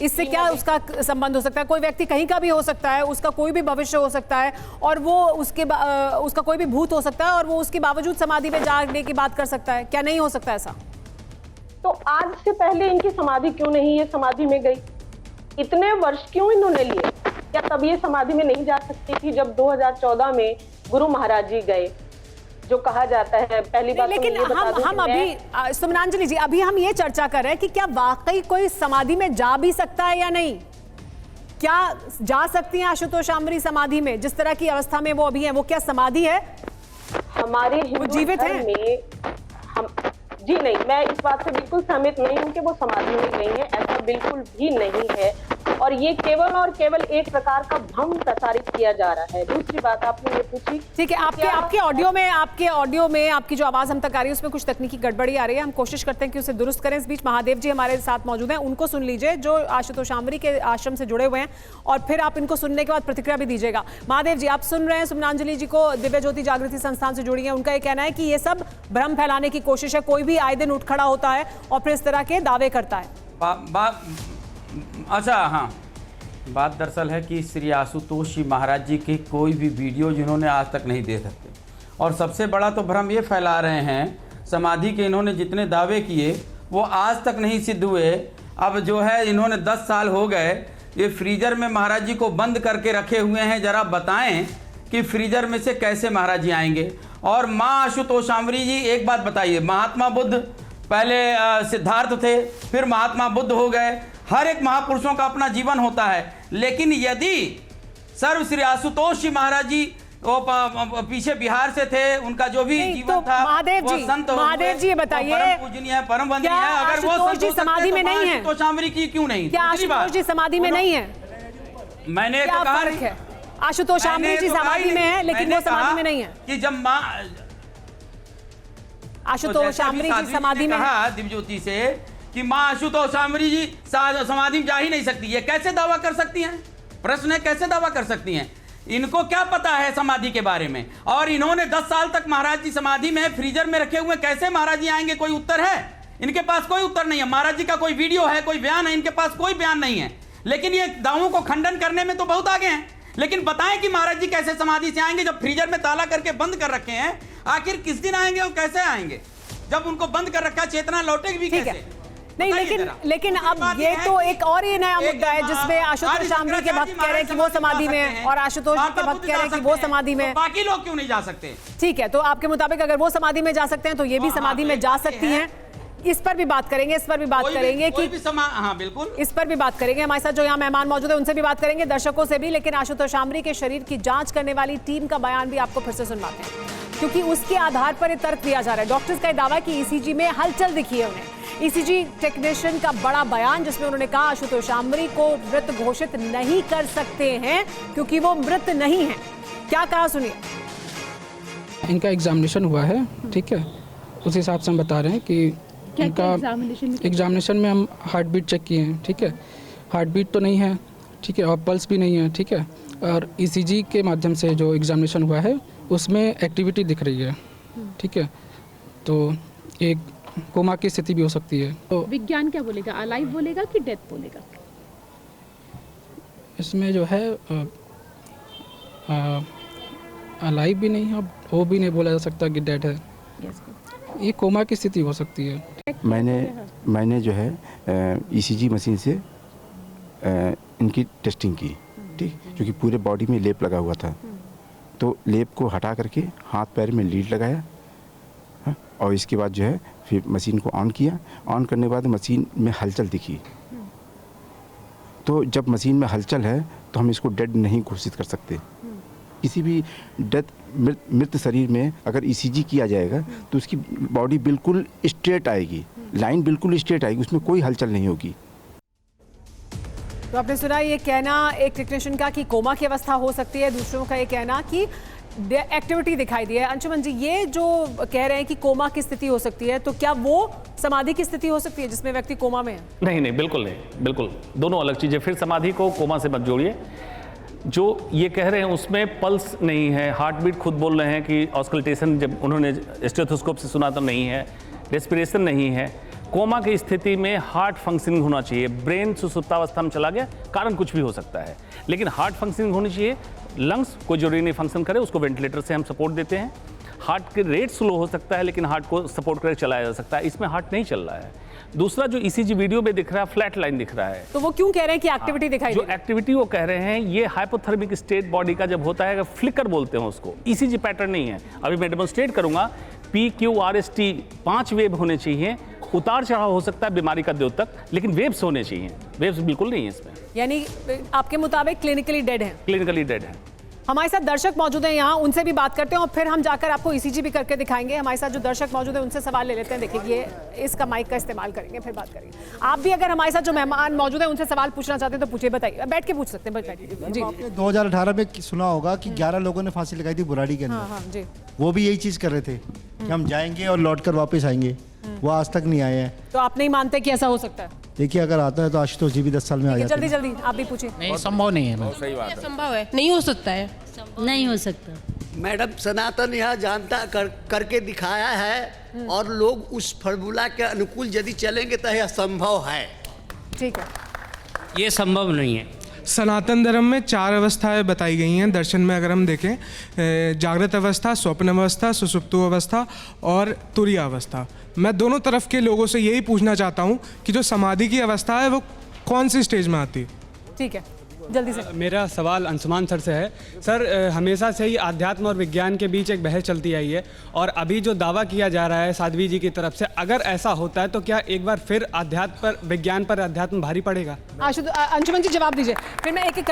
इससे क्या उसका संबंध हो सकता है? कोई व्यक्ति कहीं का भी हो सकता है, उसका कोई भी भविष्य हो सकता है, और वो उसका कोई भी भूत हो सकता है, और वो उसके बावजूद समाधि में जाने की बात कर सकता है। क्या नहीं हो सकता ऐसा? तो आज से पहले इनकी समाधि क्यों नहीं, ये समाधि में गई? इतने वर्ष क्यों इन्होंने लिए? क्या तब ये समाधि में नहीं जा सकती थी जब 2014 में गुरु महाराज जी गए, जो कहा जाता है? पहली बात लेकिन तो हम अभी सुमनांजलि जी, अभी हम ये चर्चा कर रहे हैं कि क्या वाकई कोई समाधि में जा भी सकता है या नहीं? क्या जा सकती हैं आशुतोष आंबरी समाधि में? जिस तरह की अवस्था में वो अभी है, वो क्या समाधि है? हमारे हिंदू जीवित धर्म में जी नहीं, मैं इस बात से बिल्कुल सहमत नहीं हूँ कि वो समाधि में गई है, ऐसा बिल्कुल भी नहीं है। और ये केवल और केवल एक प्रकार का भ्रम प्रसारित किया जा रहा है। दूसरी बात आपने ये पूछी, ठीक है, आपके ऑडियो में आपकी जो आवाज हम तक आ रही है उसमें कुछ तकनीकी गड़बड़ी आ रही है, हम कोशिश करते हैं कि उसे दुरुस्त करें। इस बीच महादेव जी हमारे साथ मौजूद हैं, उनको सुन लीजिए जो आशुतोष आंवरी के आश्रम से जुड़े हुए हैं, और फिर आप इनको सुनने के बाद प्रतिक्रिया भी दीजिएगा। महादेव जी, आप सुन रहे हैं सुमनांजलि जी को, दिव्य ज्योति जागृति संस्थान से जुड़ी है, उनका ये कहना है कि ये सब भ्रम फैलाने की कोशिश है, कोई भी आए दिन उठ खड़ा होता है और फिर इस तरह के दावे करता है। अच्छा, हाँ, बात दरअसल है कि श्री आशुतोष जी महाराज जी की कोई भी वीडियो जिन्होंने आज तक नहीं दे सकते, और सबसे बड़ा तो भ्रम ये फैला रहे हैं समाधि के इन्होंने जितने दावे किए वो आज तक नहीं सिद्ध हुए। अब जो है इन्होंने 10 साल हो गए ये फ्रीजर में महाराज जी को बंद करके रखे हुए हैं, जरा बताएं कि फ्रीजर में से कैसे महाराज जी आएंगे। और माँ आशुतोष आंवरी जी, एक बात बताइए, महात्मा बुद्ध पहले सिद्धार्थ थे, फिर महात्मा बुद्ध हो गए, हर एक महापुरुषों का अपना जीवन होता है, लेकिन यदि सर्व श्री आशुतोष जी महाराज जी वो पीछे बिहार से थे, उनका जो भी जीवन था वो संत महादेव जी बताइए, परम पूजनीय है, परम वंदनीय है, अगर वो आशुतोष जी समाधि में नहीं है, आशुतोष आंवरी की क्यों नहीं? क्या आशुतोष जी समाधि में नहीं है? मैंने तो कहा आशुतोष आंवरी जी समाधि में है, लेकिन वो समाधि में नहीं है कि जब माँ आशुतोष आंवरी जी समाधि में कहा दिव्य ज्योति से कि माँ आशुतोष आंवरी जी समाधि में जा ही नहीं सकती, ये कैसे दावा कर सकती हैं? प्रश्न है, कैसे दावा कर सकती हैं? इनको क्या पता है समाधि के बारे में? और इन्होंने 10 साल तक महाराज जी समाधि में फ्रीजर में रखे हुए, कैसे महाराज जी आएंगे? कोई उत्तर है इनके पास? कोई उत्तर नहीं है। महाराज जी का कोई वीडियो है, कोई बयान है? इनके पास कोई बयान नहीं है। लेकिन ये दावों को खंडन करने में तो बहुत आगे हैं। लेकिन बताएं कि महाराज जी कैसे समाधि से आएंगे जब फ्रीजर में ताला करके बंद कर रखे हैं? आखिर किस दिन आएंगे और कैसे आएंगे जब उनको बंद कर रखा? चेतना लौटेगी भी कैसे? नहीं, लेकिन अब ये तो एक और ये नया मुद्दा है जिसमें आशुतोष आंवरी के भक्त कह रहे हैं कि वो समाधि में है और आशुतोष के भक्त कह रहे हैं कि वो समाधि में है। बाकी लोग क्यों नहीं जा सकते? ठीक है, तो आपके मुताबिक अगर वो समाधि में जा सकते हैं तो ये भी समाधि में जा सकती हैं। इस पर भी बात करेंगे, इस पर भी बात करेंगे कि हाँ बिल्कुल, इस पर भी बात करेंगे। हमारे साथ जो यहाँ मेहमान मौजूद है उनसे भी बात करेंगे, दर्शकों से भी। लेकिन आशुतोष आंवरी के शरीर की जांच करने वाली टीम का बयान भी आपको फिर से सुनवाते हैं, क्योंकि उसके आधार पर यह तर्क दिया जा रहा है। डॉक्टर्स का दावा कि ईसीजी में हलचल दिखी है उन्हें। ईसीजी टेक्नीशियन का बड़ा बयान जिसमें उन्होंने कहा आशुतोष आंवरी को मृत घोषित नहीं कर सकते हैं क्योंकि वो मृत नहीं है। क्या कहा सुनिए। इनका एग्जामिनेशन हुआ है, ठीक है, उस हिसाब से हम बता रहे हैं कि इनका एग्जामिनेशन में हम हार्ट बीट चेक किए हैं, ठीक है, हार्ट बीट तो नहीं है, ठीक है, और पल्स भी नहीं है, ठीक है, और ईसीजी के माध्यम से जो एग्जामिनेशन हुआ है उसमें एक्टिविटी दिख रही है, ठीक है, तो एक कोमा की स्थिति भी हो सकती है। तो विज्ञान क्या बोलेगा, अलाइव बोलेगा कि डेथ बोलेगा? इसमें जो है अलाइव भी नहीं है, वो भी नहीं बोला जा सकता कि डेड है, ये कोमा की स्थिति हो सकती है। मैंने जो है ईसीजी मशीन से इनकी टेस्टिंग की, ठीक, क्योंकि पूरे बॉडी में लेप लगा हुआ था, तो लेप को हटा करके हाथ पैर में लीड लगाया, और इसके बाद जो है फिर मशीन को ऑन किया। ऑन करने के बाद मशीन में हलचल दिखी, तो जब मशीन में हलचल है तो हम इसको डेड नहीं घोषित कर सकते। किसी भी मृत शरीर में अगर ईसीजी किया जाएगा तो उसकी बॉडी बिल्कुल स्ट्रेट आएगी, लाइन बिल्कुल स्ट्रेट आएगी, उसमें कोई हलचल नहीं होगी। तो आपने सुना ये कहना एक टेक्नीशियन का कि कोमा की अवस्था हो सकती है, दूसरों का ये कहना कि एक्टिविटी दिखाई दी है। अंशुमन जी, ये जो कह रहे हैं कि कोमा की स्थिति हो सकती है, तो क्या वो समाधि की स्थिति हो सकती है जिसमें व्यक्ति कोमा में है? नहीं, बिल्कुल नहीं, बिल्कुल दोनों अलग चीजें। फिर समाधि को कोमा से मत जोड़िए। जो ये कह रहे हैं उसमें पल्स नहीं है, हार्ट बीट खुद बोल रहे हैं कि ऑस्कल्टेशन जब उन्होंने स्टेथोस्कोप से सुना तो नहीं है, रेस्पिरेशन नहीं है। कोमा की स्थिति में हार्ट फंक्शनिंग होना चाहिए। ब्रेन सुसुप्तावस्था में चला गया, कारण कुछ भी हो सकता है, लेकिन हार्ट फंक्शनिंग होनी चाहिए। लंग्स कोई जरूरी नहीं फंक्शन करे, उसको वेंटिलेटर से हम सपोर्ट देते हैं। हार्ट के रेट स्लो हो सकता है, लेकिन हार्ट को सपोर्ट करके चलाया जा सकता है। इसमें हार्ट नहीं चल रहा है। दूसरा जो ईसीजी वीडियो में दिख रहा है, फ्लैट लाइन दिख रहा है, तो वो क्यों कह रहे हैं कि एक्टिविटी दिखाई जो एक्टिविटी वो कह रहे हैं, ये हाइपोथर्मिक स्टेट बॉडी का जब होता है, फ्लिकर बोलते हैं उसको, ईसीजी पैटर्न नहीं है। अभी मैं डेमोन्स्ट्रेट करूंगा। PQRST 5 वेव होने चाहिए। उतार चढ़ाव हो सकता है बीमारी का द्योतक, लेकिन वेव्स होने चाहिए। वेव्स बिल्कुल नहीं है इसमें। यानी आपके मुताबिक क्लिनिकली डेड है? क्लिनिकली डेड है। हमारे साथ दर्शक मौजूद हैं यहाँ, उनसे भी बात करते हैं और फिर हम जाकर आपको ईसीजी भी करके दिखाएंगे। हमारे साथ जो दर्शक मौजूद हैं उनसे सवाल ले लेते हैं। देखिए ये इसका माइक का इस्तेमाल करेंगे, फिर बात करेंगे। आप भी अगर हमारे साथ जो मेहमान मौजूद हैं उनसे सवाल पूछना चाहते हैं तो पूछिए, बताइए। बैठ के पूछ सकते हैं, बैठ जी। आपने 2018 में सुना होगा कि 11 लोगों ने फांसी लगाई थी बुराड़ी के अंदर। हाँ जी। वो भी यही चीज कर रहे थे कि हम जाएंगे और लौट कर वापस आएंगे। वो आज तक नहीं आए हैं। तो आप नहीं मानते कि ऐसा हो सकता है? देखिए अगर आता है तो आशुतोष जी भी 10 साल में आ जाते हैं। जल्दी जल्दी आप भी पूछिए। नहीं, संभव नहीं है। सही बात है। संभव है, नहीं हो सकता है, नहीं हो सकता। मैडम सनातन यह जानता करके दिखाया है और लोग उस फार्मूला के अनुकूल यदि चलेंगे तो यह संभव है। ठीक है, ये संभव नहीं है। सनातन धर्म में 4 अवस्थाएं बताई गई हैं। दर्शन में अगर हम देखें, जागृत अवस्था, स्वप्न अवस्था, सुसुप्तो अवस्था और तुरीय अवस्था। मैं दोनों तरफ के लोगों से यही पूछना चाहता हूं कि जो समाधि की अवस्था है वो कौन सी स्टेज में आती है? ठीक है, जल्दी से। मेरा सवाल अंशुमान सर से है। सर, हमेशा से ही आध्यात्म और विज्ञान के बीच एक बहस चलती आई है और अभी जो दावा किया जा रहा है साध्वी जी की तरफ से, अगर ऐसा होता है तो क्या एक बार फिर अध्यात्म पर, विज्ञान पर अध्यात्म भारी पड़ेगा? अंशुमन जी जवाब दीजिए, फिर मैं एक एक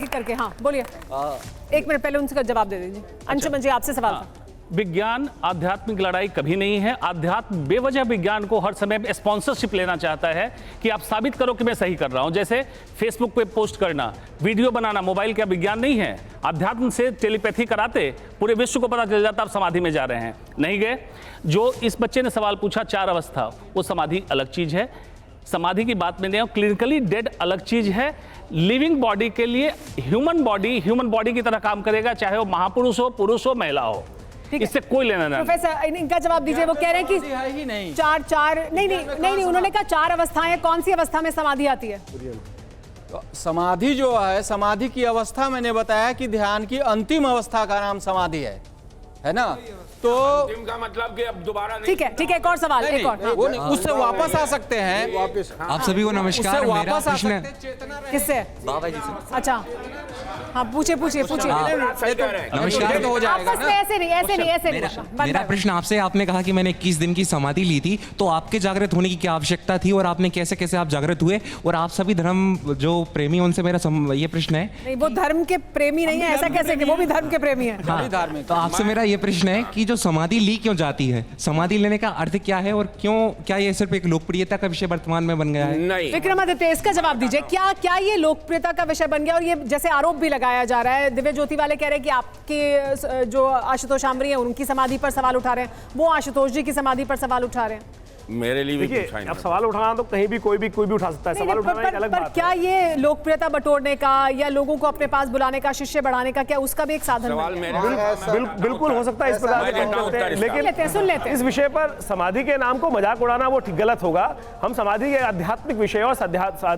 करके हाँ बोलिए। 1 मिनट पहले उनका जवाब दे दीजिए। अंशुमन जी आपसे सवाल था। विज्ञान आध्यात्मिक लड़ाई कभी नहीं है। आध्यात्म बेवजह विज्ञान को हर समय स्पॉन्सरशिप लेना चाहता है कि आप साबित करो कि मैं सही कर रहा हूं। जैसे फेसबुक पे पोस्ट करना, वीडियो बनाना, मोबाइल का विज्ञान नहीं है। आध्यात्म से टेलीपैथी कराते पूरे विश्व को पता चल जाता आप समाधि में जा रहे हैं, नहीं गए। जो इस बच्चे ने सवाल पूछा 4 अवस्था, वो समाधि अलग चीज है। समाधि की बात में नहीं, क्लिनिकली डेड अलग चीज है। लिविंग बॉडी के लिए ह्यूमन बॉडी की तरह काम करेगा, चाहे वो महापुरुष हो, पुरुष हो, महिला हो, इससे कोई लेना नहीं। प्रोफेसर इनका जवाब दीजिए। वो कह रहे हैं कि चार नहीं, उन्होंने कहा 4 अवस्थाएं। कौन सी अवस्था में समाधि आती है? तो समाधि जो है, समाधि की अवस्था मैंने बताया कि ध्यान की अंतिम अवस्था का नाम समाधि है ना? तो का मतलब कि अब दोबारा ठीक है, एक और सवाल, एक और। वो नहीं, उससे वापस आ सकते हैं। वापस आप सभी को नमस्कार। मेरा प्रश्न किससे? बाबा जी से। अच्छा हाँ, पूछिए। नमस्कार। हो जाएगा ना? ऐसे नहीं। मेरा प्रश्न आपसे, आपने कहा कि मैंने 21 दिन की समाधि ली थी, तो आपके जागृत होने की क्या आवश्यकता थी और आपने कैसे कैसे आप जागृत हुए? और आप सभी धर्म जो प्रेमी, उनसे मेरा ये प्रश्न है। नहीं, वो धर्म के प्रेमी नहीं है, ऐसा कैसे? वो भी धर्म के प्रेमी है। तो आपसे मेरा ये प्रश्न है कि जो समाधि ली क्यों जाती है? समाधि लेने का अर्थ क्या है और क्यों, क्या ये सिर्फ एक लोकप्रियता का विषय वर्तमान में बन गया है? नहीं। विक्रमादित्य, इसका जवाब दीजिए। क्या ये लोकप्रियता का विषय बन गया? और ये जैसे आरोप भी लगाया जा रहा है, दिव्य ज्योति वाले कह रहे हैं कि आपके जो आशुतोष आंबरी हैं उनकी समाधि पर सवाल उठा रहे हैं, वो आशुतोष जी की समाधि पर सवाल उठा रहे हैं। मेरे लिए भी देखिए, अब सवाल उठाना तो कहीं भी कोई भी उठा सकता है। सवाल उठाना एक अलग बात है। क्या ये लोकप्रियता बटोरने का या लोगों को अपने पास बुलाने का, शिष्य बढ़ाने का, क्या उसका भी एक साधन है? बिल्कुल हो सकता है इस प्रकार से, लेकिन सुन लेते हैं। इस विषय पर समाधि के नाम को मजाक उड़ाना वो ठीक गलत होगा। हम समाधि के आध्यात्मिक विषय और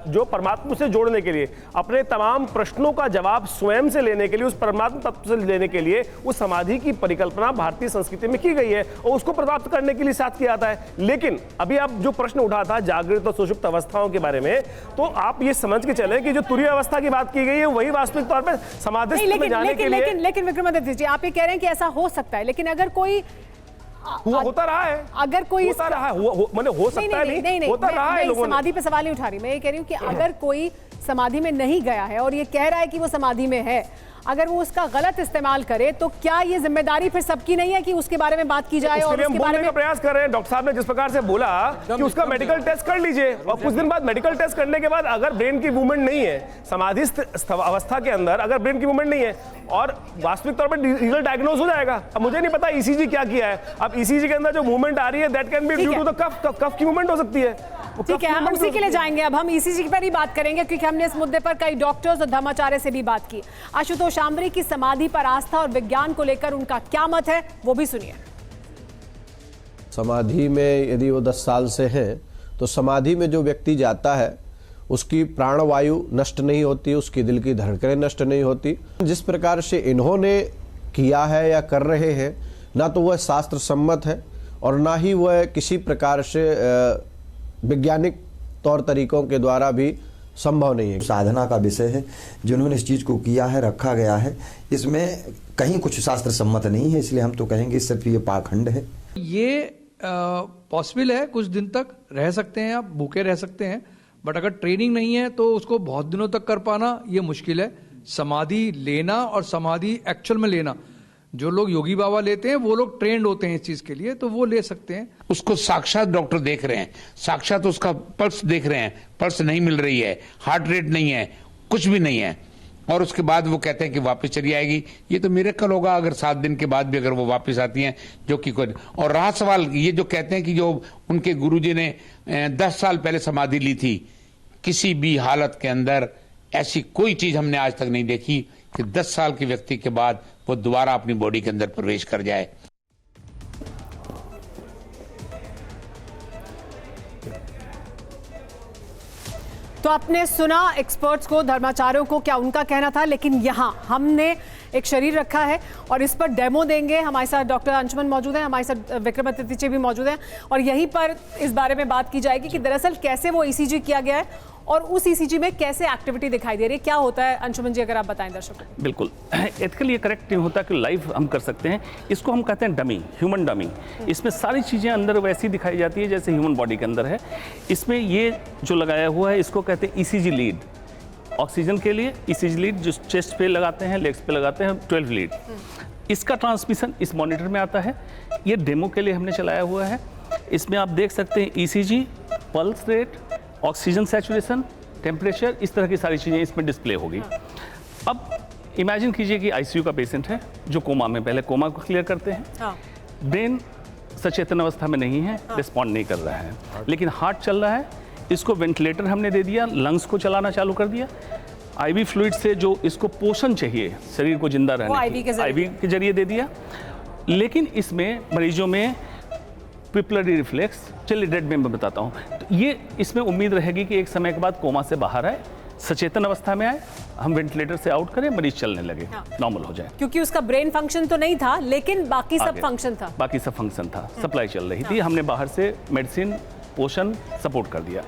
जो परमात्मा से जोड़ने के लिए, अपने तमाम प्रश्नों का जवाब स्वयं से लेने के लिए, उस परमात्मा तत्व से लेने के लिए उस समाधि की परिकल्पना भारतीय संस्कृति में की गई है और उसको प्राप्त करने के लिए साथ किया जाता है। लेकिन अभी आप जो प्रश्न उठा था जागृत और सुषुप्त अवस्थाओं के बारे में, तो आप ये समझ के चलें कि जो तुरीय अवस्था की बात की गई है वही वास्तविक तौर पर समाधि में जाने के लिए। लेकिन विक्रमादित्य जी, आप ये कह रहे हैं कि ऐसा हो सकता है, लेकिन अगर कोई होता रहा है, अगर कोई होता रहा है, मतलब हो सकता है नहीं, होता रहा है। लोगों ने समाधि पे सवाल नहीं उठा रही, मैं ये कह रही हूँ कि अगर कोई समाधि में नहीं गया है और ये कह रहा है कि वो समाधि में है, अगर वो उसका गलत इस्तेमाल करे तो क्या ये जिम्मेदारी फिर सबकी नहीं है कि उसके बारे में बात की जाए? और उसके बारे में प्रयास कर रहे हैं। डॉक्टर साहब ने जिस प्रकार से बोला कि उसका मेडिकल टेस्ट कर लीजिए और कुछ दिन बाद मेडिकल टेस्ट करने के बाद अगर ब्रेन की मूवमेंट नहीं है, समाधि अवस्था के अंदर अगर ब्रेन की मूवमेंट नहीं है और वास्तविक तौर पर रिजल्ट डायग्नोज हो जाएगा। अब मुझे नहीं पता ईसीजी क्या किया है। अब ईसीजी के अंदर जो मूवमेंट आ रही है that can be due to the cough की मूवमेंट हो सकती है। ठीक है, हम उसी के लिए जाएंगे। अब हम ईसीजी पर ही बात करेंगे क्योंकि हमने इस मुद्दे पर कई डॉक्टर्स और धर्माचार्य से भी बात की। आशुतोष आंबरी की समाधि पर आस्था और विज्ञान को लेकर उनका क्या मत है, वो भी सुनिए। समाधि में यदि वो 10 साल से है तो समाधि में जो व्यक्ति जाता है उसकी प्राणवायु नष्ट नहीं होती, उसकी दिल की धड़कनें नष्ट नहीं होती। जिस प्रकार से इन्होंने किया है या कर रहे हैं, ना तो वह शास्त्र सम्मत है और ना ही वह किसी प्रकार से वैज्ञानिक तौर तरीकों के द्वारा भी संभव नहीं है। साधना का विषय है, जिन्होंने इस चीज़ को किया है, रखा गया है, इसमें कहीं कुछ शास्त्र सम्मत नहीं है, इसलिए हम तो कहेंगे सिर्फ ये पाखंड है। ये पॉसिबल है, कुछ दिन तक रह सकते हैं, आप भूखे रह सकते हैं, बट अगर ट्रेनिंग नहीं है तो उसको बहुत दिनों तक कर पाना ये मुश्किल है। समाधि लेना और समाधि एक्चुअल में लेना, जो लोग योगी बाबा लेते हैं वो लोग ट्रेंड होते हैं इस चीज के लिए, तो वो ले सकते हैं। उसको साक्षात डॉक्टर देख रहे हैं, साक्षात उसका पल्स देख रहे हैं, पल्स नहीं मिल रही है, हार्ट रेट नहीं है, कुछ भी नहीं है, और उसके बाद वो कहते हैं कि वापस चली आएगी। ये तो मिरेकल होगा अगर 7 दिन के बाद भी अगर वो वापस आती हैं, जो कि कोई। और रहा सवाल ये जो कहते हैं कि जो उनके गुरुजी ने 10 साल पहले समाधि ली थी, किसी भी हालत के अंदर ऐसी कोई चीज हमने आज तक नहीं देखी कि 10 साल के व्यक्ति के बाद वो दोबारा अपनी बॉडी के अंदर प्रवेश कर जाए। तो आपने सुना एक्सपर्ट्स को, धर्माचार्यों को, क्या उनका कहना था। लेकिन यहाँ हमने एक शरीर रखा है और इस पर डेमो देंगे। हमारे साथ डॉक्टर अंशुमन मौजूद हैं, हमारे साथ विक्रमादित्य भी मौजूद हैं, और यहीं पर इस बारे में बात की जाएगी कि दरअसल कैसे वो ईसीजी किया गया है और उस ईसीजी में कैसे एक्टिविटी दिखाई दे रही है, क्या होता है। अंशुमन जी, अगर आप बताएं दर्शकों को। बिल्कुल, एथिकली ये करेक्ट नहीं होता कि लाइव हम कर सकते हैं, इसको हम कहते हैं डमी, ह्यूमन डमी। इसमें सारी चीज़ें अंदर वैसी दिखाई जाती है जैसे ह्यूमन बॉडी के अंदर है। इसमें ये जो लगाया हुआ है इसको कहते हैं ईसीजी लीड। ऑक्सीजन के लिए ईसीजी लीड जो चेस्ट पे लगाते हैं, लेग्स पे लगाते हैं, 12 लीड। इसका ट्रांसमिशन इस मॉनिटर में आता है। ये डेमो के लिए हमने चलाया हुआ है। इसमें आप देख सकते हैं ECG, pulse rate, oxygen saturation, temperature, इस तरह की सारी चीज़ें इसमें डिस्प्ले होगी। अब इमेजिन कीजिए कि आईसीयू का पेशेंट है जो कोमा में, पहले कोमा को क्लियर करते हैं, ब्रेन सचेतन अवस्था में नहीं है, रिस्पॉन्ड नहीं कर रहा है, लेकिन हार्ट चल रहा है। इसको वेंटिलेटर हमने दे दिया, लंग्स को चलाना चालू कर दिया। आईवी फ्लूइड से जो इसको पोषण चाहिए शरीर को जिंदा रहने, आईवी के जरिए दे दिया। लेकिन इसमें मरीजों में पिपलरी रिफ्लेक्स, चलिए डेड में बताता हूँ, तो ये इसमें उम्मीद रहेगी कि एक समय के बाद कोमा से बाहर आए, सचेतन अवस्था में आए, हम वेंटिलेटर से आउट करें, मरीज चलने लगे, नॉर्मल हो जाए। क्योंकि उसका ब्रेन फंक्शन तो नहीं था, लेकिन बाकी सब फंक्शन था, बाकी सब फंक्शन था, सप्लाई चल रही थी, हमने बाहर से मेडिसिन, पोषण, सपोर्ट कर दिया।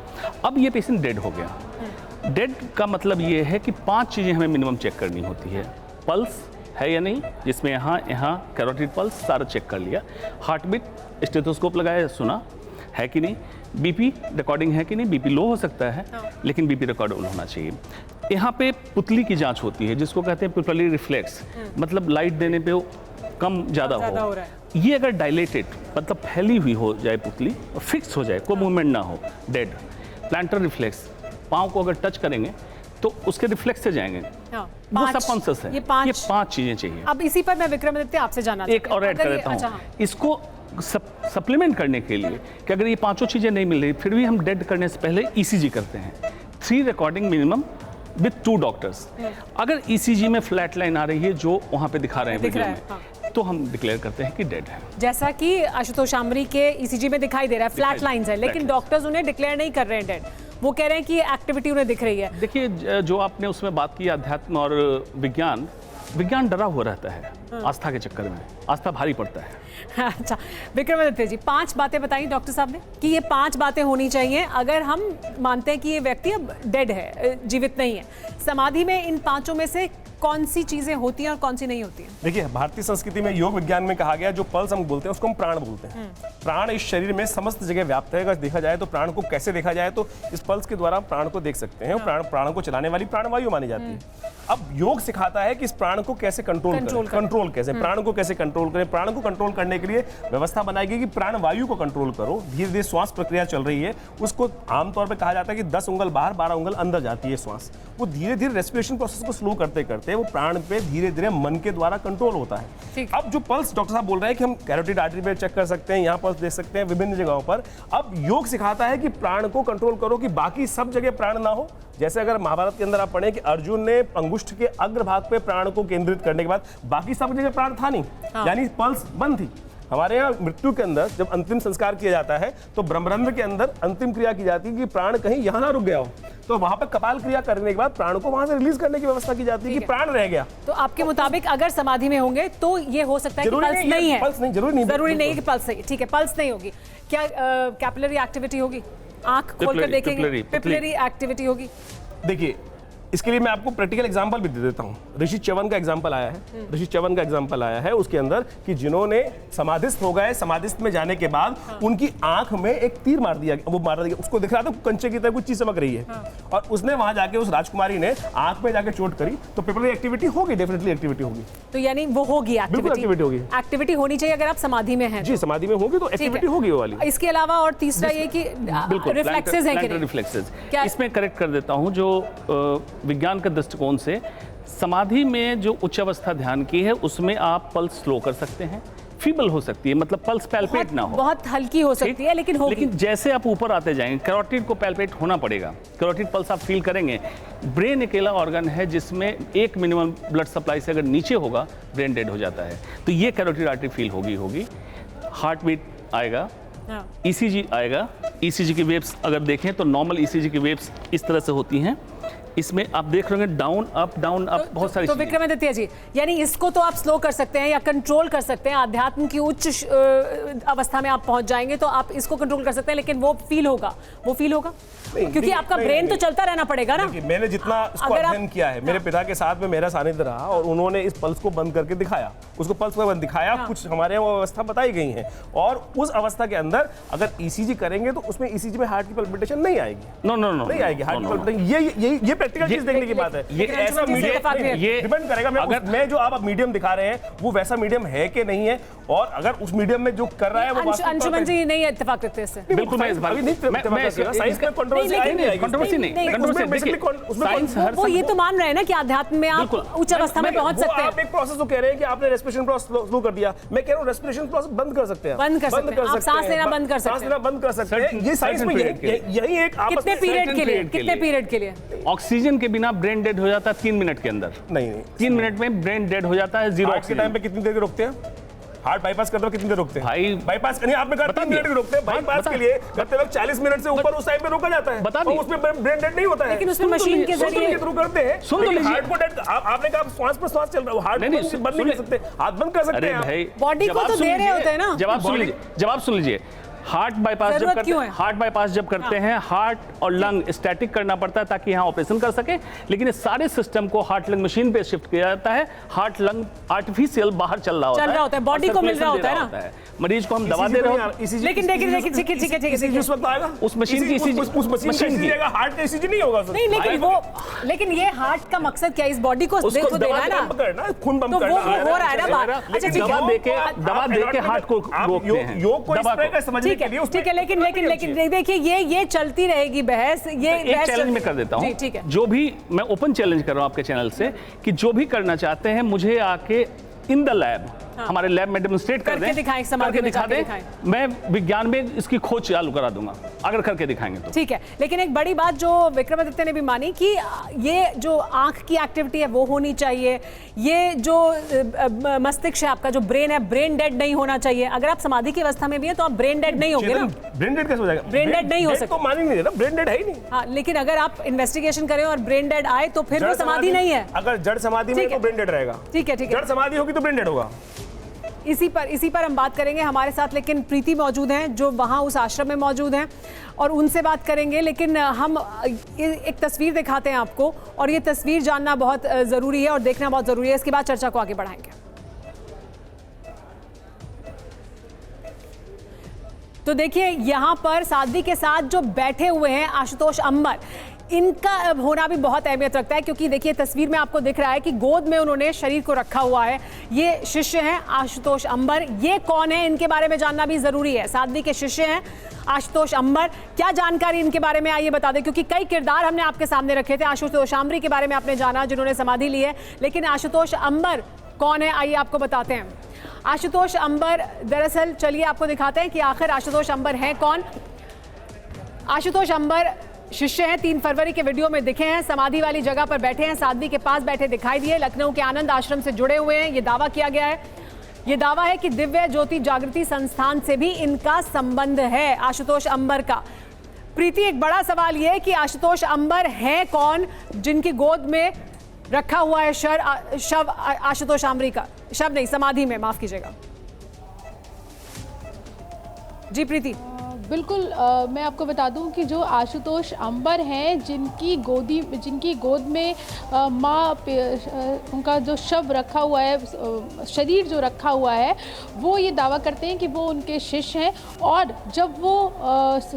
अब ये पेशेंट डेड हो गया। डेड का मतलब ये है कि 5 चीज़ें हमें मिनिमम चेक करनी होती है। पल्स है या नहीं, जिसमें यहाँ कैरोटिड पल्स सारा चेक कर लिया, हार्ट बीट, स्टेथोस्कोप लगाया, सुना है कि नहीं, बीपी रिकॉर्डिंग है कि नहीं, बीपी लो हो सकता है लेकिन बीपी रिकॉर्ड होना चाहिए। यहाँ पे पुतली की जांच होती है जिसको कहते हैं पिपलरी रिफ्लेक्स, मतलब लाइट देने पे वो कम ज़्यादा हो। ये अगर डायलेटेड मतलब फैली हुई हो जाए पुतली और फिक्स हो जाए, कोई मूवमेंट ना हो, डेड। प्लांटर रिफ्लेक्स, पाँव को अगर टच करेंगे तो उसके रिफ्लेक्स से जाएंगे, वो सबकॉन्शियस है। ये 5 चीजें चाहिए। अब इसी पर मैं विक्रमादित्य आपसे जानना एक और ऐड कर देता हूँ, इसको सप्लीमेंट करने के लिए कि अगर ये 5 चीजें नहीं मिल रही फिर भी हम डेड करने से पहले ईसीजी करते हैं, 3 रिकॉर्डिंग मिनिमम विद 2 डॉक्टर्स। अगर ईसीजी में फ्लैट लाइन आ रही है जो वहाँ पे दिखा रहे हैं वीडियो में, तो हम डिक्लेयर करते हैं कि डेड है। जैसा कि आशुतोष आंबरी के ईसीजी में दिखाई दे रहा है, फ्लैट लाइंस है, लेकिन डॉक्टर्स उन्हें डिक्लेयर नहीं कर रहे हैं डेड, वो कह रहे हैं कि एक्टिविटी उन्हें दिख रही है। देखिए, जो आपने उसमें बात की अध्यात्म और विज्ञान डरा हुआ रहता है, आस्था के चक्कर में आस्था भारी पड़ता है। अच्छा विक्रमादित्य जी, 5 बातें बताई डॉक्टर साहब ने कि ये 5 बातें होनी चाहिए अगर हम मानते हैं कि ये व्यक्ति अब डेड है, जीवित नहीं है। समाधि में इन 5 में से कौन सी चीजें होती हैं और कौन सी नहीं होती हैं? देखिए, भारतीय संस्कृति में योग विज्ञान में कहा गया जो पल्स हम बोलते हैं उसको हम प्राण बोलते हैं। प्राण इस शरीर में समस्त जगह व्याप्त है। अगर देखा जाए तो प्राण को कैसे देखा जाए तो इस पल्स के द्वारा प्राण को देख सकते हैं। प्राण को चलाने वाली प्राणवायु मानी जाती है। अब योग सिखाता है कि इस प्राण को कैसे कंट्रोल कैसे, प्राण को कैसे कंट्रोल करें। प्राण को कंट्रोल करने के लिए व्यवस्था बनाई गई कि प्राण वायु को कंट्रोल करो। धीरे धीरे श्वास प्रक्रिया चल रही है, उसको आमतौर पर कहा जाता है कि 10 उंगल बाहर 12 उंगल अंदर जाती है श्वास। वो धीरे धीरे रेस्पिरेशन प्रोसेस को स्लो करते करते वो प्राण पे धीरे धीरे मन के द्वारा कंट्रोल होता है। अब जो पल्स डॉक्टर साहब बोल रहे हैं कि हम कैरोटिड आर्टरी पे चेक कर सकते हैं, यहाँ पल्स देख सकते हैं विभिन्न जगहों पर। अब योग सिखाता है कि प्राण को कंट्रोल करो कि बाकी सब जगह प्राण ना हो। जैसे अगर महाभारत के अंदर आप पढ़ें कि अर्जुन ने अंगुष्ठ के अग्रभाग पे प्राण को केंद्रित करने के बाद बाकी सब जगह प्राण था नहीं, यानी पल्स बंद थी। हमारे यहाँ मृत्यु के अंदर जब अंतिम संस्कार किया जाता है तो ब्रह्मरंध्र के अंदर अंतिम क्रिया की जाती है कि प्राण कहीं यहाँ ना रुक गया हो, तो वहां पर कपाल क्रिया करने के बाद प्राण को वहां से रिलीज करने की व्यवस्था की जाती है कि प्राण रह गया। तो आपके मुताबिक अगर समाधि में होंगे तो ये हो सकता है कि पल्स नहीं है, पल्स नहीं, जरूरी नहीं कि पल्स नहीं। ठीक है, पल्स नहीं होगी, क्या कैपिलरी एक्टिविटी होगी? आंख खोलकर देखेंगे, पिपलरी एक्टिविटी होगी। देखिए, इसके लिए मैं आपको प्रैक्टिकल एग्जांपल भी दे देता हूँ। ऋषि चवन का एग्जांपल आया है, ऋषि चवन का एग्जांपल आया है उसके अंदर कि जिन्होंने समाधिस्थ हो गए, समाधिस्थ में जाने के बाद उनकी आंख में एक तीर मार दिया, वो मार दिया, उसको दिख रहा था कंचे की तरह कुछ चीज चमक रही है और उसने वहां जाके उस राजकुमारी ने आंख में जाके चोट करी, तो पेपरली एक्टिविटी होगी, डेफिनेटली एक्टिविटी होगी। तो यानी वो होगी एक्टिविटी होगी, एक्टिविटी होनी चाहिए अगर आप समाधि में हैं। जी, समाधि में होगी तो एक्टिविटी होगी वो वाली। इसके अलावा और तीसरा ये कि रिफ्लेक्सेस हैं कि नहीं? रिफ्लेक्सेस इसमें करेक्ट कर देता हूं, जो विज्ञान के दृष्टिकोण से समाधि में जो उच्च अवस्था ध्यान की है उसमें आप पल्स स्लो कर सकते हैं, फीबल हो सकती है, मतलब पल्स पैल्पेट ना हो, बहुत हल्की हो सकती है लेकिन होगी। लेकिन जैसे आप ऊपर आते जाएंगे कैरोटिड को पैल्पेट होना पड़ेगा, कैरोटिड पल्स आप फील करेंगे। ब्रेन अकेला ऑर्गन है जिसमें एक मिनिमम ब्लड सप्लाई से अगर नीचे होगा ब्रेन डेड हो जाता है, तो ये कैरोटिड आर्टरी फील होगी। हार्ट बीट आएगा, ईसीजी आएगा, ईसीजी की वेव्स अगर देखें तो नॉर्मल ईसीजी की वेव्स इस तरह से होती हैं, इसमें आप देख रहे होंगे डाउन अप बहुत सारी तो विक्रमादित्य जी, यानी इसको तो आप स्लो कर सकते हैं या कंट्रोल कर सकते हैं, आध्यात्म की उच्च अवस्था में आप पहुंच जाएंगे तो आप इसको कंट्रोल कर सकते हैं, लेकिन वो फील होगा क्योंकि आपका ब्रेन तो चलता रहना पड़ेगा ना। मैंने जितना इसको अध्ययन किया है, मेरे पिता के साथ में मेरा सानिध्य रहा और उन्होंने इस पल्स को बंद करके दिखाया, उसको पल्स को बंद दिखाया, कुछ हमारे यहाँ वो अवस्था बताई गई है और उस अवस्था के अंदर अगर ईसीजी करेंगे तो उसमें ईसीजी में हार्ट की पल्पिटेशन नहीं आएगी। नो नहीं आएगी हार्ट की पल्पिटेशन। ये प्रैक्टिकल चीज देखने की बात है। ये ऐसा मीडियम ये डिपेंड करेगा, मैं जो आप मीडियम दिखा रहे हैं वो वैसा मीडियम है कि नहीं है, और अगर उस मीडियम में जो कर रहा है वो अंशुमन जी नहीं इत्तेफाक रखते इससे। बिल्कुल मैं इस बात साइंस में कंट्रोवर्सी नहीं, वो ये तो मान रहे हैं ना कि अध्यात्म में आप उच्च अवस्था में पहुंच सकते हैं। आप एक प्रोसेस को कह रहे हैं कि आपने रेस्पिरेशन प्रोसेस स्लो कर दिया, मैं कह रहा हूं रेस्पिरेशन प्रोसेस बंद कर सकते हैं, बंद कर सकते हैं, आप सांस लेना बंद कर सकते हैं। ये साइंस में यही एक कितने पीरियड के लिए ऑक्सीजन के बिना ब्रेन डेड हो जाता है 3 मिनट के अंदर। नहीं 3 मिनट में ब्रेन डेड हो जाता है। जीरो के टाइम पे कितनी देर रोकते हैं? हार्ट बाईपास करते वक्त कितनी देर रोकते हैं? भाई बाईपास नहीं, आपने कहा 3 मिनट रोकते हैं, बाईपास के लिए करते वक्त 40 मिनट से ऊपर उस टाइम पे रोका जाता है, और उसमें ब्रेन डेड नहीं होता है, लेकिन उसमें मशीन के जरिए थ्रू करते हैं। सुन तो लीजिए, हार्ट को डेड आपने कहा श्वास पर श्वास चल रहा है, हार्ट को बंद नहीं कर सकते, हाथ बंद कर सकते हैं भाई, बॉडी को तो दे रहे होते हैं ना। जवाब सुन लीजिए, हार्ट बाईपास जब करते हैं हार्ट और लंग स्टैटिक करना पड़ता है ताकि यहाँ ऑपरेशन कर सके, लेकिन इस सारे सिस्टम को हार्ट लंग मशीन पे शिफ्ट किया जाता है। हार्ट लंग आर्टिफिशियल बाहर चल रहा होता है, बॉडी को मिल रहा होता है ना। मरीज को हम दवा दे रहे हैं, लेकिन देखिए उस वक्त आएगा उस मशीन की हार्ट का ईसीजी नहीं होगा नहीं, लेकिन ये हार्ट का मकसद क्या है? इस बॉडी को देना है ना, खून बंद करना हो रहा है ना। अच्छा दवा दे के हार्ट को रोकते हैं, योग को इस तरह का समझने के लिए ठीक है, लेकिन देखिए ये चलती रहेगी बहस। ये एक चैलेंज में कर देता हूं, ठीक है, जो भी मैं ओपन चैलेंज कर रहा हूं आपके चैनल से कि जो भी करना चाहते हैं मुझे आके इन द लैब हमारे लैब में डेमोंस्ट्रेट कर दें, करके दिखा दें, मैं विज्ञान में इसकी खोज चालू करा दूंगा अगर करके दिखाएंगे तो। ठीक है, लेकिन एक बड़ी बात जो विक्रमादित्य ने भी मानी कि ये जो आंख की एक्टिविटी है वो होनी चाहिए, ये जो मस्तिष्क है आपका, जो ब्रेन है, ब्रेन डेड नहीं होना चाहिए। अगर आप समाधि की अवस्था में भी है तो आप ब्रेन डेड नहीं होंगे ना। ब्रेन डेड कैसे हो जाएगा? ब्रेन डेड नहीं हो सकता, तो मान ही नहीं, ब्रेन डेड है ही नहीं। हाँ, लेकिन अगर आप इन्वेस्टिगेशन करें और ब्रेन डेड आए तो फिर वो समाधि नहीं है। अगर जड़ समाधि में तो ब्रेन डेड रहेगा। ठीक है, जड़ समाधि होगी तो ब्रेन डेड होगा। इसी पर हम बात करेंगे हमारे साथ, लेकिन प्रीति मौजूद हैं जो वहाँ उस आश्रम में मौजूद हैं और उनसे बात करेंगे। लेकिन हम एक तस्वीर दिखाते हैं आपको, और ये तस्वीर जानना बहुत ज़रूरी है और देखना बहुत ज़रूरी है। इसके बाद चर्चा को आगे बढ़ाएंगे। तो देखिए यहाँ पर साध्वी के साथ जो बैठे हुए हैं आशुतोष अंबर, इनका होना भी बहुत अहमियत रखता है, क्योंकि देखिए तस्वीर में आपको दिख रहा है कि गोद में उन्होंने शरीर को रखा हुआ है। ये शिष्य हैं आशुतोष अंबर। ये कौन है, इनके बारे में जानना भी जरूरी है। साध्वी के शिष्य हैं आशुतोष अंबर। क्या जानकारी इनके बारे में आइए बता दें, क्योंकि कई किरदार हमने आपके सामने रखे थे। आशुतोष आम्बरी के बारे में आपने जाना जिन्होंने समाधि ली है, लेकिन आशुतोष अंबर कौन है आइए आपको बताते हैं। आशुतोष अंबर दरअसल चलिए आपको दिखाते हैं कि आखिर आशुतोष अंबर हैं कौन। आशुतोष अंबर शिष्य हैं, 3 फरवरी के वीडियो में दिखे हैं, समाधि वाली जगह पर बैठे हैं, साध्वी के पास बैठे दिखाई दिए, लखनऊ के आनंद आश्रम से जुड़े हुए हैं। ये दावा किया गया है, ये दावा है कि दिव्य ज्योति जागृति संस्थान से भी इनका संबंध है आशुतोष अंबर का। प्रीति, एक बड़ा सवाल ये है कि आशुतोष अंबर हैं कौन जिनकी गोद में रखा हुआ है शव आशुतोष आम्बरी का, शव नहीं समाधि में, माफ कीजिएगा जी प्रीति। बिल्कुल मैं आपको बता दूं कि जो आशुतोष अंबर हैं जिनकी गोद में माँ उनका जो शव रखा हुआ है, शरीर जो रखा हुआ है, वो ये दावा करते हैं कि वो उनके शिष्य हैं। और जब वो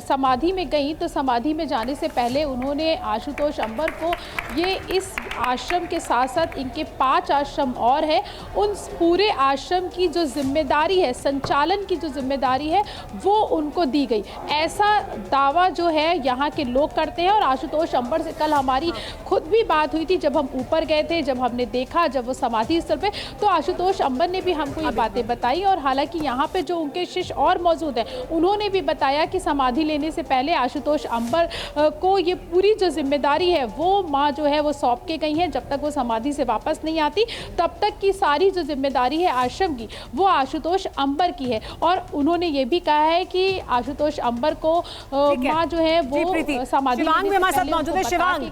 समाधि में गई तो समाधि में जाने से पहले उन्होंने आशुतोष अंबर को ये इस आश्रम के साथ साथ इनके 5 आश्रम और है, उन पूरे आश्रम की जो जिम्मेदारी है, संचालन की जो जिम्मेदारी है, वो उनको दी गई। ऐसा दावा जो है यहाँ के लोग करते हैं। और आशुतोष अंबर से कल हमारी खुद भी बात हुई थी, जब हम ऊपर गए थे, जब हमने देखा जब वो समाधि स्थल पे, तो आशुतोष अंबर ने भी हमको ये बातें बताई। और हालांकि यहाँ पे जो उनके शिष्य और मौजूद हैं, उन्होंने भी बताया कि समाधि लेने से पहले आशुतोष अंबर को ये पूरी जो जिम्मेदारी है वो माँ जो है वो सौंप के गई हैं। जब तक वो समाधि से वापस नहीं आती तब तक की सारी जो जिम्मेदारी है आश्रम की, वो आशुतोष अंबर की है। और उन्होंने ये भी कहा है कि आशुतोष अंबर को माँ जो है वो समाधि शिवांग भी हमारे साथ मौजूद है। शिवांग,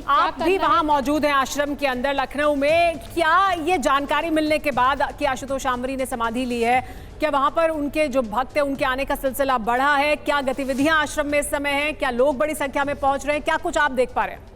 आप भी वहाँ मौजूद हैं आश्रम के अंदर लखनऊ में। क्या ये जानकारी मिलने के बाद कि आशुतोष आंवरी ने समाधि ली है, क्या वहाँ पर उनके जो भक्त हैं उनके आने का सिलसिला बढ़ा है? क्या गतिविधियां आश्रम में इस समय हैं? क्या लोग बड़ी संख्या में पहुंच रहे हैं? क्या कुछ आप देख पा रहे हैं?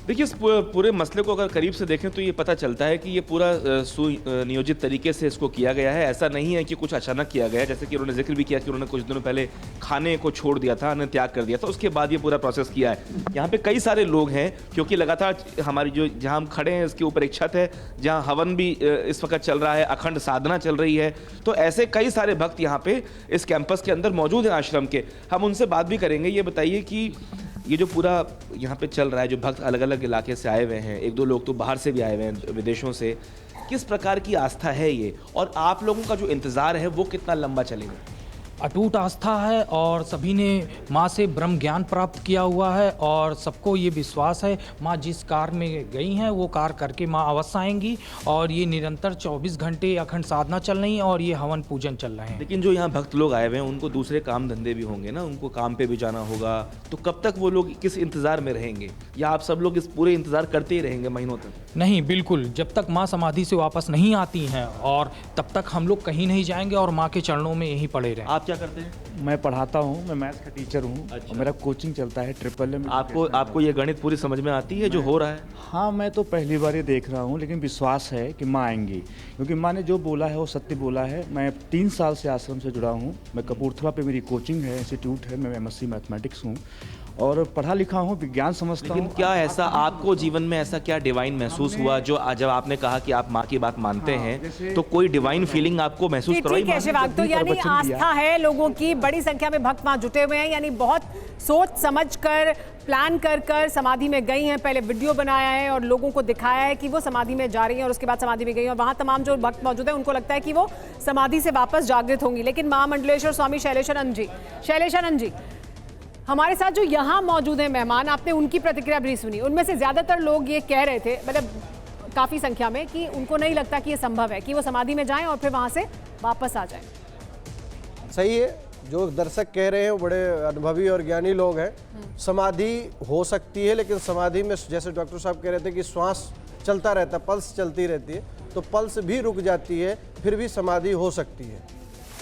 देखिए, इस पूरे मसले को अगर करीब से देखें तो ये पता चलता है कि ये पूरा सुनियोजित तरीके से इसको किया गया है। ऐसा नहीं है कि कुछ अचानक किया गया है, जैसे कि उन्होंने जिक्र भी किया कि उन्होंने कुछ दिनों पहले खाने को छोड़ दिया था, अन्न त्याग कर दिया था, उसके बाद ये पूरा प्रोसेस किया है। यहाँ पे कई सारे लोग हैं, क्योंकि लगातार हमारी जो जहाँ हम खड़े हैं इसके ऊपर एक छत है जहाँ हवन भी इस वक्त चल रहा है, अखंड साधना चल रही है। तो ऐसे कई सारे भक्त यहाँ पे इस कैंपस के अंदर मौजूद हैं आश्रम के। हम उनसे बात भी करेंगे। ये बताइए कि ये जो पूरा यहाँ पे चल रहा है, जो भक्त अलग अलग इलाके से आए हुए हैं, 1-2 लोग तो बाहर से भी आए हुए हैं विदेशों से, किस प्रकार की आस्था है ये, और आप लोगों का जो इंतज़ार है वो कितना लंबा चलेगा? अटूट आस्था है और सभी ने माँ से ब्रह्म ज्ञान प्राप्त किया हुआ है और सबको ये विश्वास है माँ जिस कार्य में गई हैं वो कार्य करके माँ अवश्य आएंगी। और ये निरंतर 24 घंटे अखंड साधना चल रही है और ये हवन पूजन चल रहे हैं। लेकिन जो यहाँ भक्त लोग आए हुए हैं उनको दूसरे काम धंधे भी होंगे ना, उनको काम पे भी जाना होगा, तो कब तक वो लोग किस इंतज़ार में रहेंगे, या आप सब लोग इस पूरे इंतज़ार करते ही रहेंगे महीनों तक? नहीं, बिल्कुल, जब तक माँ समाधि से वापस नहीं आती हैं और तब तक हम लोग कहीं नहीं जाएंगे और माँ के चरणों में यहीं पड़े रहें। आप क्या करते हैं? मैं पढ़ाता हूँ, मैं मैथ्स का टीचर हूँ। अच्छा। मेरा कोचिंग चलता है ट्रिपल में। आपको ये गणित पूरी समझ में आती है जो हो रहा है? हाँ, मैं तो पहली बार ये देख रहा हूँ, लेकिन विश्वास है कि माँ आएंगी, क्योंकि माँ ने जो बोला है वो सत्य बोला है। मैं 3 साल से आश्रम से जुड़ा हूँ। मैं कपूरथला पे मेरी कोचिंग है, इंस्टीट्यूट है, मैं MSc मैथमेटिक्स हूँ और पढ़ा लिखा हूँ, विज्ञान समझता हूँ। लेकिन क्या ऐसा आपको जीवन में ऐसा क्या डिवाइन महसूस हुआ जो जब आपने कहा कि आप माँ की बात मानते हैं, तो कोई डिवाइन फीलिंग आपको महसूस करवाई? ठीक है शिवांग, तो यानी आस्था है लोगों की, बड़ी संख्या में भक्त वहां जुटे हुए हैं, यानी बहुत सोच समझ कर प्लान कर समाधि में गई हैं, पहले वीडियो बनाया है और लोगों को दिखाया है कि वो समाधि में जा रही हैं और उसके बाद समाधि में गई हैं, और वहाँ तमाम जो भक्त मौजूद हैं उनको लगता है कि वो समाधि से वापस जागृत होंगी। लेकिन महामंडलेश्वर स्वामी शैलेशानंद जी हमारे साथ जो यहाँ मौजूद हैं मेहमान, आपने उनकी प्रतिक्रिया भी सुनी। उनमें से ज़्यादातर लोग ये कह रहे थे, मतलब काफ़ी संख्या में, कि उनको नहीं लगता कि ये संभव है कि वो समाधि में जाएं और फिर वहाँ से वापस आ जाएं। सही है, जो दर्शक कह रहे हैं वो बड़े अनुभवी और ज्ञानी लोग हैं। समाधि हो सकती है, लेकिन समाधि में जैसे डॉक्टर साहब कह रहे थे कि श्वास चलता रहता है, पल्स चलती रहती है, तो पल्स भी रुक जाती है, फिर भी समाधि हो सकती है।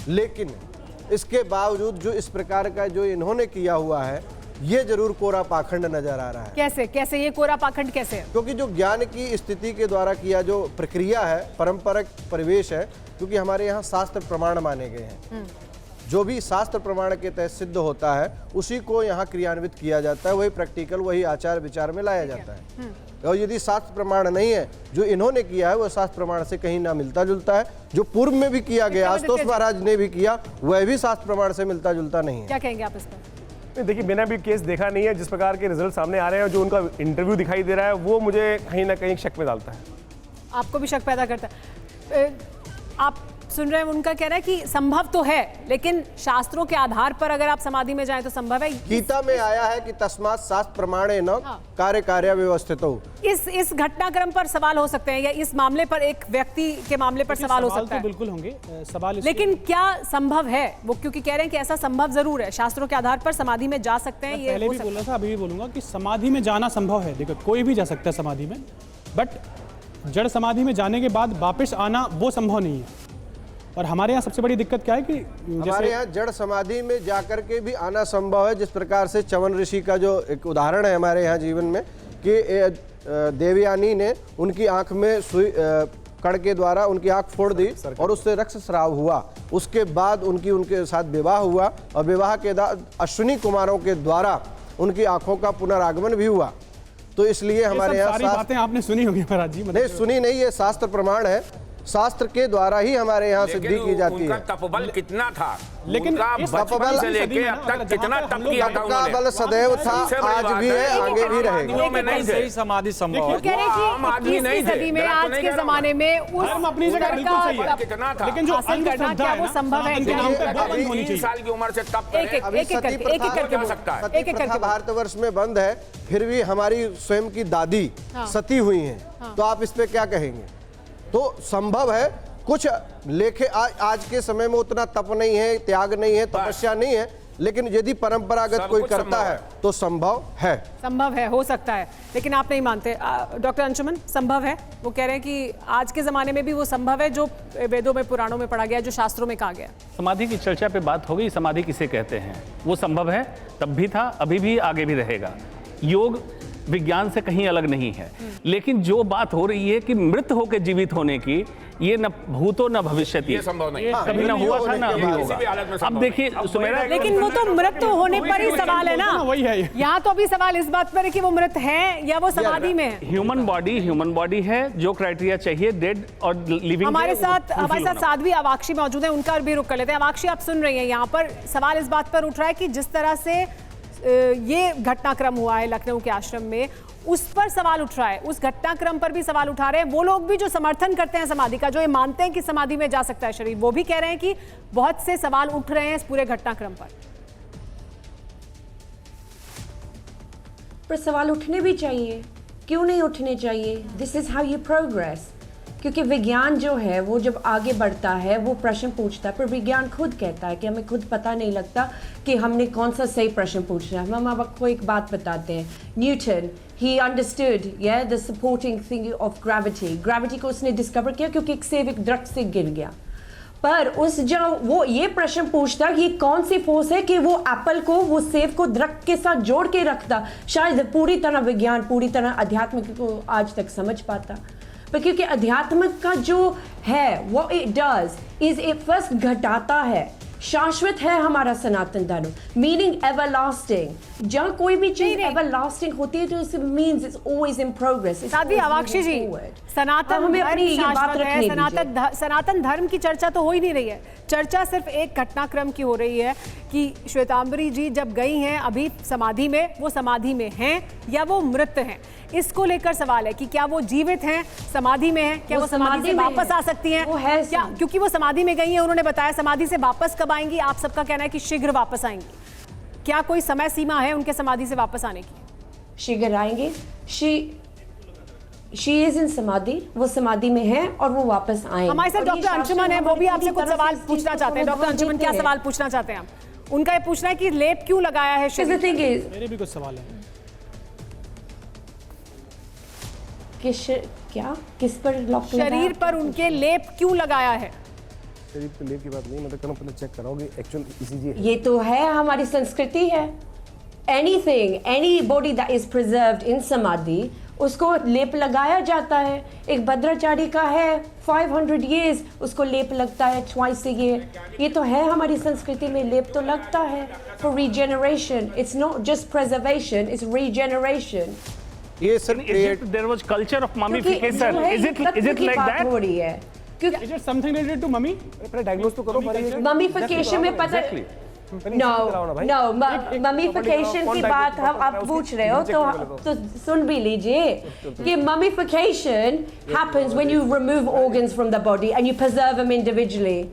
लेकिन इसके बावजूद जो इस प्रकार का जो इन्होंने किया हुआ है, ये जरूर कोरा पाखंड नजर आ रहा है। कैसे ये कोरा पाखंड कैसे है? क्योंकि जो ज्ञान की स्थिति के द्वारा किया जो प्रक्रिया है, पारंपरिक परिवेश है, क्योंकि हमारे यहाँ शास्त्र प्रमाण माने गए हैं, जो भी शास्त्र प्रमाण के तहत सिद्ध होता है उसी को यहाँ क्रियान्वित किया जाता है, वही प्रैक्टिकल, वही आचार विचार में लाया जाता है। और यदि शास्त्र प्रमाण नहीं है, जो इन्होंने किया है वो शास्त्र प्रमाण से कहीं ना मिलता जुलता है। जो पूर्व में भी किया गया, आशुतोष महाराज ने भी किया, वह भी शास्त्र प्रमाण से मिलता जुलता नहीं है। क्या कहेंगे आप इस पर? देखिए, मैंने अभी केस देखा नहीं है, जिस प्रकार के रिजल्ट सामने आ रहे हैं, जो उनका इंटरव्यू दिखाई दे रहा है, वो मुझे कहीं ना कहीं शक में डालता है। आपको भी शक पैदा करता है? आप सुन रहे हैं, उनका कहना है कि संभव तो है, लेकिन शास्त्रों के आधार पर अगर आप समाधि में जाएं तो संभव है। गीता में आया है कि तस्मात् शास्त्र प्रमाणे न कार्य व्यवस्थितो। इस घटनाक्रम पर सवाल हो सकते हैं, या इस मामले पर, एक व्यक्ति के मामले पर सवाल हो सकता है? बिल्कुल होंगे सवाल, लेकिन क्या संभव है वो? क्योंकि कह रहे हैं कि ऐसा संभव जरूर है, शास्त्रों के आधार पर समाधि में जा सकते हैं। ये पहले भी बोल रहा था, अभी भी बोलूंगा कि समाधि में जाना संभव है। देखो, कोई भी जा सकता है समाधि में, बट जड़ समाधि में जाने के बाद वापस आना वो संभव नहीं है। और हमारे यहाँ सबसे बड़ी दिक्कत क्या है कि हमारे यहाँ जड़ समाधि में जाकर के भी आना संभव है। जिस प्रकार से च्यवन ऋषि का जो एक उदाहरण है हमारे यहाँ जीवन में कि देवयानी ने उनकी आंख में सुई कड़ के द्वारा उनकी आंख फोड़ दी और उससे रक्तस्राव हुआ। उसके बाद उनके साथ विवाह हुआ और विवाह के बाद अश्विनी कुमारों के द्वारा उनकी आंखों का पुनरागमन भी हुआ। तो इसलिए हमारे यहाँ सारी बातें आपने सुनी होगी महाराज जी। नहीं सुनी नहीं, ये शास्त्र प्रमाण है। शास्त्र के द्वारा ही हमारे यहाँ सिद्धि की जाती है। तपबल कितना था, लेकिन बचपन से लेके अब तक कितना तप किया था उन्होंने। बल सदैव था, आज भी है, आगे भी रहेगा। सही समाधि संभव कह रहे कि 21वीं सदी में आज के जमाने में उस अपनी जगह बिल्कुल सही है, कितना था, लेकिन जो हासिल करना क्या वो संभव है? 3 साल की उम्र से तप सती प्रथा भारतवर्ष में बंद है, फिर भी हमारी स्वयं की दादी सती हुई हैं, तो आप इस पे क्या कहेंगे? तो संभव है कुछ लेखे आज के समय में उतना तप नहीं है, त्याग नहीं है, तपस्या नहीं है, लेकिन यदि परंपरागत कोई करता है तो संभव है। संभव है, हो सकता है, लेकिन आप नहीं मानते। डॉक्टर अंशुमन, संभव है? वो कह रहे हैं कि आज के जमाने में भी वो संभव है जो वेदों में, पुराणों में पढ़ा गया, जो शास्त्रों में कहा गया। समाधि की चर्चा पे बात हो गई, समाधि किसे कहते हैं? वो संभव है, तब भी था, अभी भी, आगे भी रहेगा। योग विज्ञान से कहीं अलग नहीं है, लेकिन जो बात हो रही है कि मृत होकर जीवित होने की, ये न भूतो न भविष्यति, ये संभव नहीं, कभी ना हुआ था ना अभी होगा। अब देखिए सुमेरा, लेकिन वो तो मृत होने पर ही सवाल है ना, वही है यहाँ तो अभी सवाल इस बात पर है कि वो मृत है या वो समाधि में है। ह्यूमन बॉडी है, जो क्राइटेरिया चाहिए डेड और लिविंग। हमारे साथ साध्वी अवाक्षी मौजूद है, उनका भी रुख कर लेते हैं। अवाक्षी, आप सुन रही हैं, यहाँ पर सवाल इस बात पर उठ रहा है कि जिस तरह से ये घटनाक्रम हुआ है लखनऊ के आश्रम में, उस पर सवाल उठ रहा है, उस घटनाक्रम पर भी सवाल उठा रहे हैं वो लोग भी जो समर्थन करते हैं समाधि का, जो ये मानते हैं कि समाधि में जा सकता है शरीर, वो भी कह रहे हैं कि बहुत से सवाल उठ रहे हैं इस पूरे घटनाक्रम पर सवाल उठने भी चाहिए, क्यों नहीं उठने चाहिए? This is how you progress. क्योंकि विज्ञान जो है वो जब आगे बढ़ता है वो प्रश्न पूछता है, पर विज्ञान खुद कहता है कि हमें खुद पता नहीं लगता कि हमने कौन सा सही प्रश्न पूछना है। हम आपको एक बात बताते हैं, Newton, he understood the supporting thing of gravity को उसने डिस्कवर किया क्योंकि एक सेब एक दरख्त से गिर गया। पर उस जब वो ये प्रश्न पूछता कि ये कौन सी फोर्स है कि वो एप्पल को, वो सेब को दरख्त के साथ जोड़ के रखता, शायद पूरी तरह विज्ञान, पूरी तरह अध्यात्म को आज तक समझ पाता। पर क्योंकि अध्यात्म का जो है वो it does is it first घटाता है, शाश्वत है हमारा सनातन धर्म, मीनिंग एवरलास्टिंग। जहाँ कोई भी चीज एवरलास्टिंग होती है तो it means it's always in progress. Sadhvi Avakshi ji, Sanatan हमें अपनी ये बात शाश्वत है, रखनी सनातन धर्म की चर्चा तो हो ही नहीं रही है। चर्चा सिर्फ एक घटनाक्रम की हो रही है कि श्वेतांबरी जी जब गई हैं अभी समाधि में, वो समाधि में हैं या वो मृत हैं, इसको लेकर सवाल है कि क्या वो जीवित हैं, समाधि में हैं, क्या वो समाधि से वापस आ सकती हैं? वो है क्या, क्योंकि वो समाधि में गई हैं, उन्होंने बताया समाधि से वापस कब आएंगी? आप सबका कहना है कि शीघ्र वापस आएंगी। क्या कोई समय सीमा है उनके समाधि से वापस आने की? शीघ्र आएंगे। शी इज इन समाधि, वो समाधि में है और वो वापस आएंगे। हमारे साथ डॉक्टर अंशुमन है, वो भी आपसे कुछ सवाल पूछना चाहते हैं। डॉक्टर अंशुमन, क्या सवाल पूछना चाहते हैं आप? उनका ये पूछना है कि लेप क्यों लगाया है शरीर? मेरे भी कुछ सवाल है। किस पर लॉक शरीर पर उनके लेप क्यों लगाया है? शरीर पे लेप की बात नहीं, मतलब करो पहले चेक कराओगे एक्चुअल ECG है। ये तो है, हमारी संस्कृति है। Anything, any body that is preserved इन समाधि, उसको लेप लगाया जाता है। एक भद्राचार्य का है 500 years, उसको लेप लगता है ट्वाइस ए ईयर। ये तो है हमारी संस्कृति में, लेप तो लगता है for regeneration. It's not just preservation, it's regeneration. ये सिर्फ there was culture of mummification, is it like that? हो रही है क्योंकि is it something related to mummy? पहले डायग्नोस तो करो। ममीफिकेशन में पता नो ममीफिकेशन की बात हम आप पूछ रहे हो तो सुन भी लीजिए कि mummification happens when you remove organs from the body and you preserve them individually.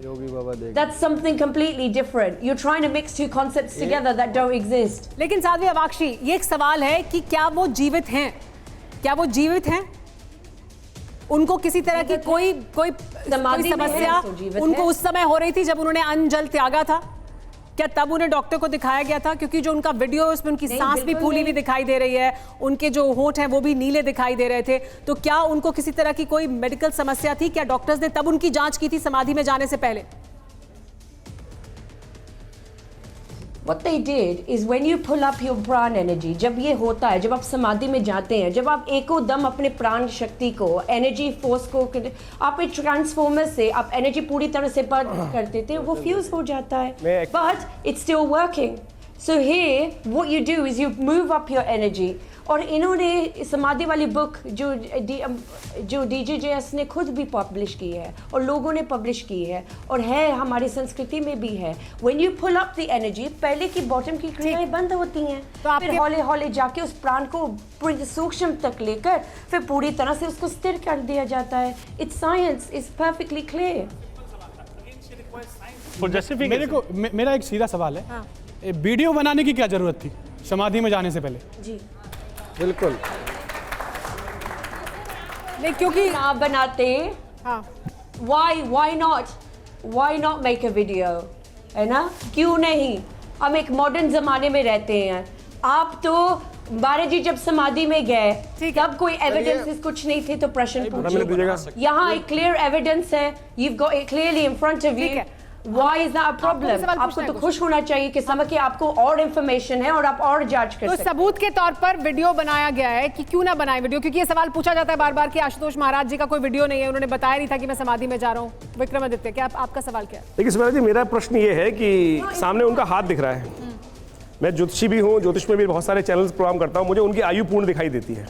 That's something completely different. You're trying to mix two concepts together that don't exist. लेकिन साध्वी अवाक्षी, ये एक सवाल है कि क्या वो जीवित हैं? क्या वो जीवित हैं? उनको किसी तरह की कोई समस्या उनको उस समय हो रही थी जब उन्होंने अन्न जल त्यागा था? क्या तब उन्हें डॉक्टर को दिखाया गया था? क्योंकि जो उनका वीडियो है उसमें उनकी सांस भी फूली हुई दिखाई दे रही है, उनके जो होंठ हैं वो भी नीले दिखाई दे रहे थे। तो क्या उनको किसी तरह की कोई मेडिकल समस्या थी? क्या डॉक्टर्स ने तब उनकी जांच की थी समाधि में जाने से पहले? What they did is when you pull up your प्राण एनर्जी, जब ये होता है, जब आप समाधि में जाते हैं, जब आप एको दम अपने प्राण शक्ति को, एनर्जी फोर्स को, आप एक ट्रांसफॉर्मर से आप एनर्जी पूरी तरह से बंद कर देते हैं, वो फ्यूज हो जाता है, but it's still working. So here what you do is you move up your energy. और इन्होंने समाधि वाली बुक जो DJJS ने खुद भी पब्लिश की है और लोगों ने पब्लिश की है और है हमारी संस्कृति में भी है, when you pull up the energy, पहले की बॉटम की क्रियाएं बंद होती हैं, तो फिर हौले हौले जाके उस प्राण को पूरी सूक्ष्म तक लेकर फिर पूरी तरह से उसको स्थिर कर दिया जाता है। It's science is perfectly clear. मेरा एक सीधा सवाल है, वीडियो बनाने की क्या जरूरत थी समाधि में जाने से पहले? जी बिल्कुल नहीं, क्योंकि ना बनाते। हाँ, why not make a video, है ना? क्यों नहीं? हम एक मॉडर्न जमाने में रहते हैं। आप तो महाराज जी जब समाधि में गए तब कोई एविडेंसेस कुछ नहीं थे, तो प्रश्न पूछिए। यहाँ एक क्लियर एविडेंस है, you've got it clearly in front of you. Why is that a problem? आपको तो खुश होना चाहिए कि समय के आपको और इंफॉर्मेशन है और आप और जांच कर सकते हैं। तो सबूत के तौर पर वीडियो बनाया गया है कि क्यों ना बनाए वीडियो, क्योंकि ये सवाल पूछा जाता है बार बार कि आशुतोष महाराज जी का कोई वीडियो नहीं है, उन्होंने बताया नहीं था कि मैं समाधि में जा रहा हूँ। विक्रमादित्य, क्या आपका सवाल क्या है? देखिए सुमेरा जी, मेरा प्रश्न ये है कि सामने उनका हाथ दिख रहा है, मैं ज्योतिषी भी हूँ, ज्योतिष में भी बहुत सारे चैनल्स प्रोग्राम करता हूँ, मुझे उनकी आयु पूर्ण दिखाई देती है,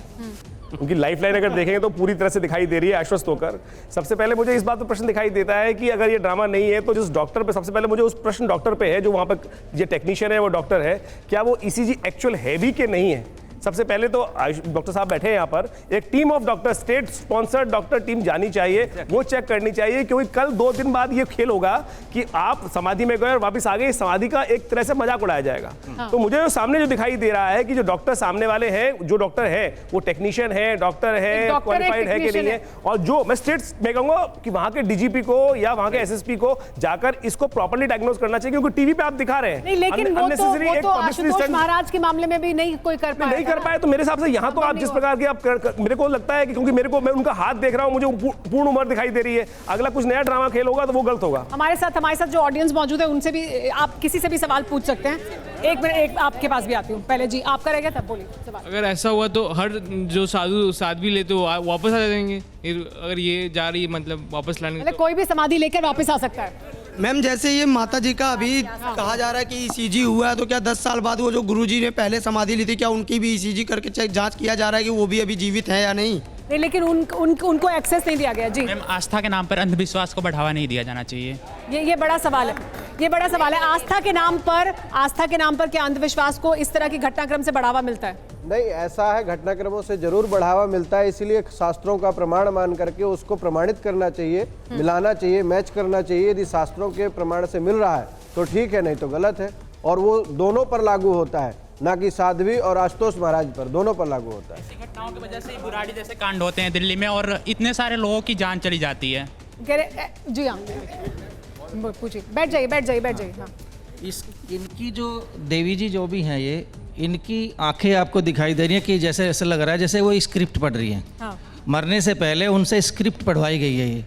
उनकी लाइफ लाइन अगर देखेंगे तो पूरी तरह से दिखाई दे रही है आश्वस्त होकर। सबसे पहले मुझे इस बात पर प्रश्न दिखाई देता है कि अगर ये ड्रामा नहीं है तो जिस डॉक्टर पे, सबसे पहले मुझे उस प्रश्न डॉक्टर पे है जो वहाँ पर ये टेक्नीशियन है, वो डॉक्टर है, क्या वो ECG एक्चुअल है भी कि नहीं है? सबसे पहले तो डॉक्टर साहब बैठे हैं यहाँ पर, एक team of doctor, state sponsored doctor team जानी चाहिए, वो चेक करनी चाहिए, क्योंकि कल 2 दिन बाद ये खेल होगा कि आप समाधि में गए और वापस आ गए, समाधि का एक तरह से मजाक उड़ाया जाएगा। हाँ। तो मुझे जो सामने जो दिखाई दे रहा है कि जो डॉक्टर सामने वाले हैं, जो डॉक्टर है वो टेक्नीशियन है, डॉक्टर है, क्वालिफाइड है कि नहीं है, और जो मैं स्टेट में कहूंगा कि वहां के DGP को या वहां के SSP को जाकर इसको प्रॉपर्ली डायग्नोज करना चाहिए, क्योंकि टीवी पे आप दिखा रहे हैं। लेकिन वो तो आशुतोष महाराज के मामले में भी नहीं कोई कर पाए, तो मेरे हिसाब से यहाँ तो आप जिस प्रकार के आप मेरे को लगता है कि क्योंकि मैं उनका हाथ देख रहा हूँ, मुझे पूर्ण उम्र दिखाई दे रही है, अगला कुछ नया ड्रामा खेल होगा तो वो गलत होगा। हमारे साथ जो ऑडियंस मौजूद है उनसे भी आप किसी से भी सवाल पूछ सकते हैं। एक मिनट, एक आपके पास भी आती हूँ, पहले जी आपका रहेगा तब बोलिए सवाल। अगर ऐसा हुआ तो हर जो साधु साध्वी लेते हो वापस आ जाएंगे, अगर ये जा रही है मतलब वापस लाने, मतलब कोई भी समाधि लेकर वापस आ सकता है? मैम जैसे ये माता जी का अभी कहा जा रहा है कि ECG हुआ है, तो क्या 10 साल बाद वो जो गुरुजी ने पहले समाधि ली थी, क्या उनकी भी ECG करके चेक जांच किया जा रहा है कि वो भी अभी जीवित है या नहीं? नहीं, लेकिन उनको एक्सेस नहीं दिया गया। जी मैम, आस्था के नाम पर अंधविश्वास को बढ़ावा नहीं दिया जाना चाहिए। ये बड़ा सवाल है, ये बड़ा सवाल है। आस्था के नाम पर क्या अंधविश्वास को इस तरह की घटनाक्रम से बढ़ावा मिलता है? नहीं, ऐसा है, घटनाक्रमों से जरूर बढ़ावा मिलता है, इसीलिए शास्त्रों का प्रमाण मान करके उसको प्रमाणित करना चाहिए, मिलाना चाहिए, मैच करना चाहिए। यदि शास्त्रों के प्रमाण से मिल रहा है तो ठीक है, नहीं तो गलत है। और वो दोनों पर लागू होता है, ना कि साध्वी और आशुतोष महाराज पर, दोनों पर लागू होता है। ऐसी घटनाओं की वजह से बुराड़ी जैसे कांड होते हैं दिल्ली में और इतने सारे लोगों की जान चली जाती है। जी हाँ, पूछिए, बैठ जाइए। हाँ, इनकी जो देवी जी जो भी हैं, ये इनकी आंखें आपको दिखाई दे रही हैं कि जैसे ऐसा लग रहा है जैसे वो स्क्रिप्ट पढ़ रही हैं। हाँ। मरने से पहले उनसे स्क्रिप्ट पढ़वाई गई है, ये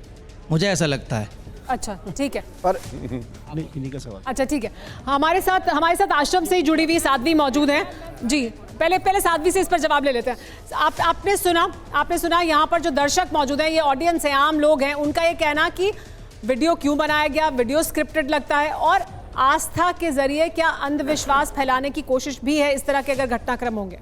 मुझे ऐसा लगता है। अच्छा ठीक है, पर इन्हीं का सवाल। अच्छा ठीक है, हमारे साथ आश्रम से ही जुड़ी हुई साध्वी मौजूद हैं। जी पहले साध्वी से इस पर जवाब ले लेते हैं। आपने सुना यहाँ पर जो दर्शक मौजूद हैं, ये ऑडियंस है, आम लोग हैं, उनका ये कहना कि वीडियो क्यों बनाया गया, वीडियो स्क्रिप्टेड लगता है, और आस्था के जरिए क्या अंधविश्वास फैलाने की कोशिश भी है इस तरह के अगर घटनाक्रम होंगे?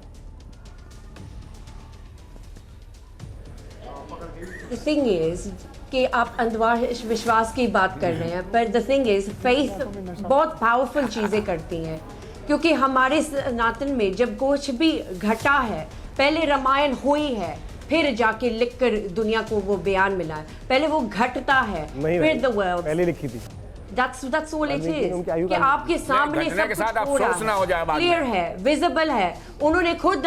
The thing is कि आप अंधविश्वास की बात कर रहे हैं, पर द थिंग इज फेथ बहुत पावरफुल चीज़ें करती हैं, क्योंकि हमारे सनातन में जब कुछ भी घटा है, पहले रामायण हुई है, फिर जाके लिखकर दुनिया को वो बयान मिला है, पहले वो घटता है, फिर द वर्ल्ड पहले लिखी थी। That's all it is कि आपके सामने सब कुछ हो रहा है, क्लियर है, विजिबल है। उन्होंने खुद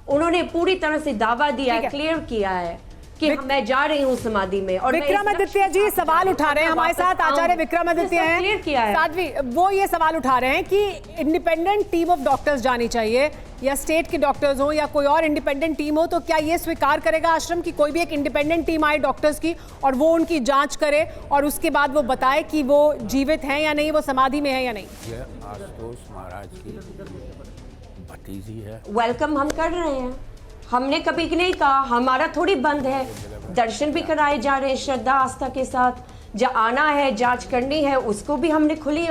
उन्होंने पूरी तरह से दावा दिया है, क्लियर किया है, कि मैं जा रही हूँ समाधि में। और विक्रमादित्य जी सवाल उठा रहे हैं हमारे साथ, आचार्य विक्रमादित्य हैं साध्वी, वो ये सवाल उठा रहे हैं कि इंडिपेंडेंट टीम ऑफ डॉक्टर्स जानी चाहिए, या स्टेट के डॉक्टर्स हो या कोई और इंडिपेंडेंट टीम हो, तो क्या ये स्वीकार करेगा आश्रम की कोई भी एक इंडिपेंडेंट टीम आए डॉक्टर्स की और वो उनकी जांच करे और उसके बाद वो बताए कि वो जीवित हैं या नहीं, वो समाधि में है या नहीं? ये आशुतोष महाराज की भतीजी है। वेलकम हम कर रहे हैं, हमने कभी नहीं कहा हमारा थोड़ी बंद है, दर्शन भी कराए जा रहे हैं श्रद्धा आस्था के साथ, जब आना है जांच करनी है उसको भी हमने खुली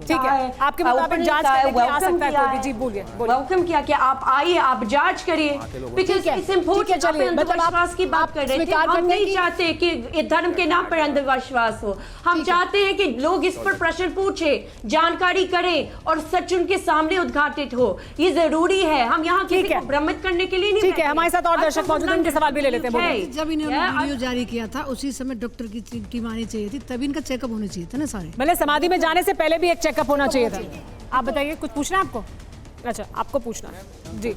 ठीक है, आपके मुताबिक जांच करने के लिए आ सकता है कोई भी। जी बोलिए। वेलकम किया कि आप आइए, आप जांच करिए, बिकॉज़ इट्स इम्पोर्टेंट। आप अंधविश्वास की बात कर रहे थे, हम नहीं चाहते कि धर्म के नाम पर अंधविश्वास हो, हम चाहते हैं कि लोग इस पर प्रश्न पूछे, जानकारी करें और सच उनके सामने उद्घाटित हो, ये जरूरी है। हम यहाँ किसी को भ्रमित करने के लिए नहीं। ठीक है, हमारे साथ और दर्शक मौजूद हैं, उनके सवाल भी ले लेते हैं। जब इन्होंने वीडियो जारी किया था उसी समय डॉक्टर की टीम आनी चाहिए थी, तभी इनका चेकअप होना चाहिए था ना सारे। मतलब समाधि में जाने से पहले भी एक चेकअप होना चाहिए था। आप बताइए, कुछ पूछना है आपको? अच्छा, आपको पूछना है। जी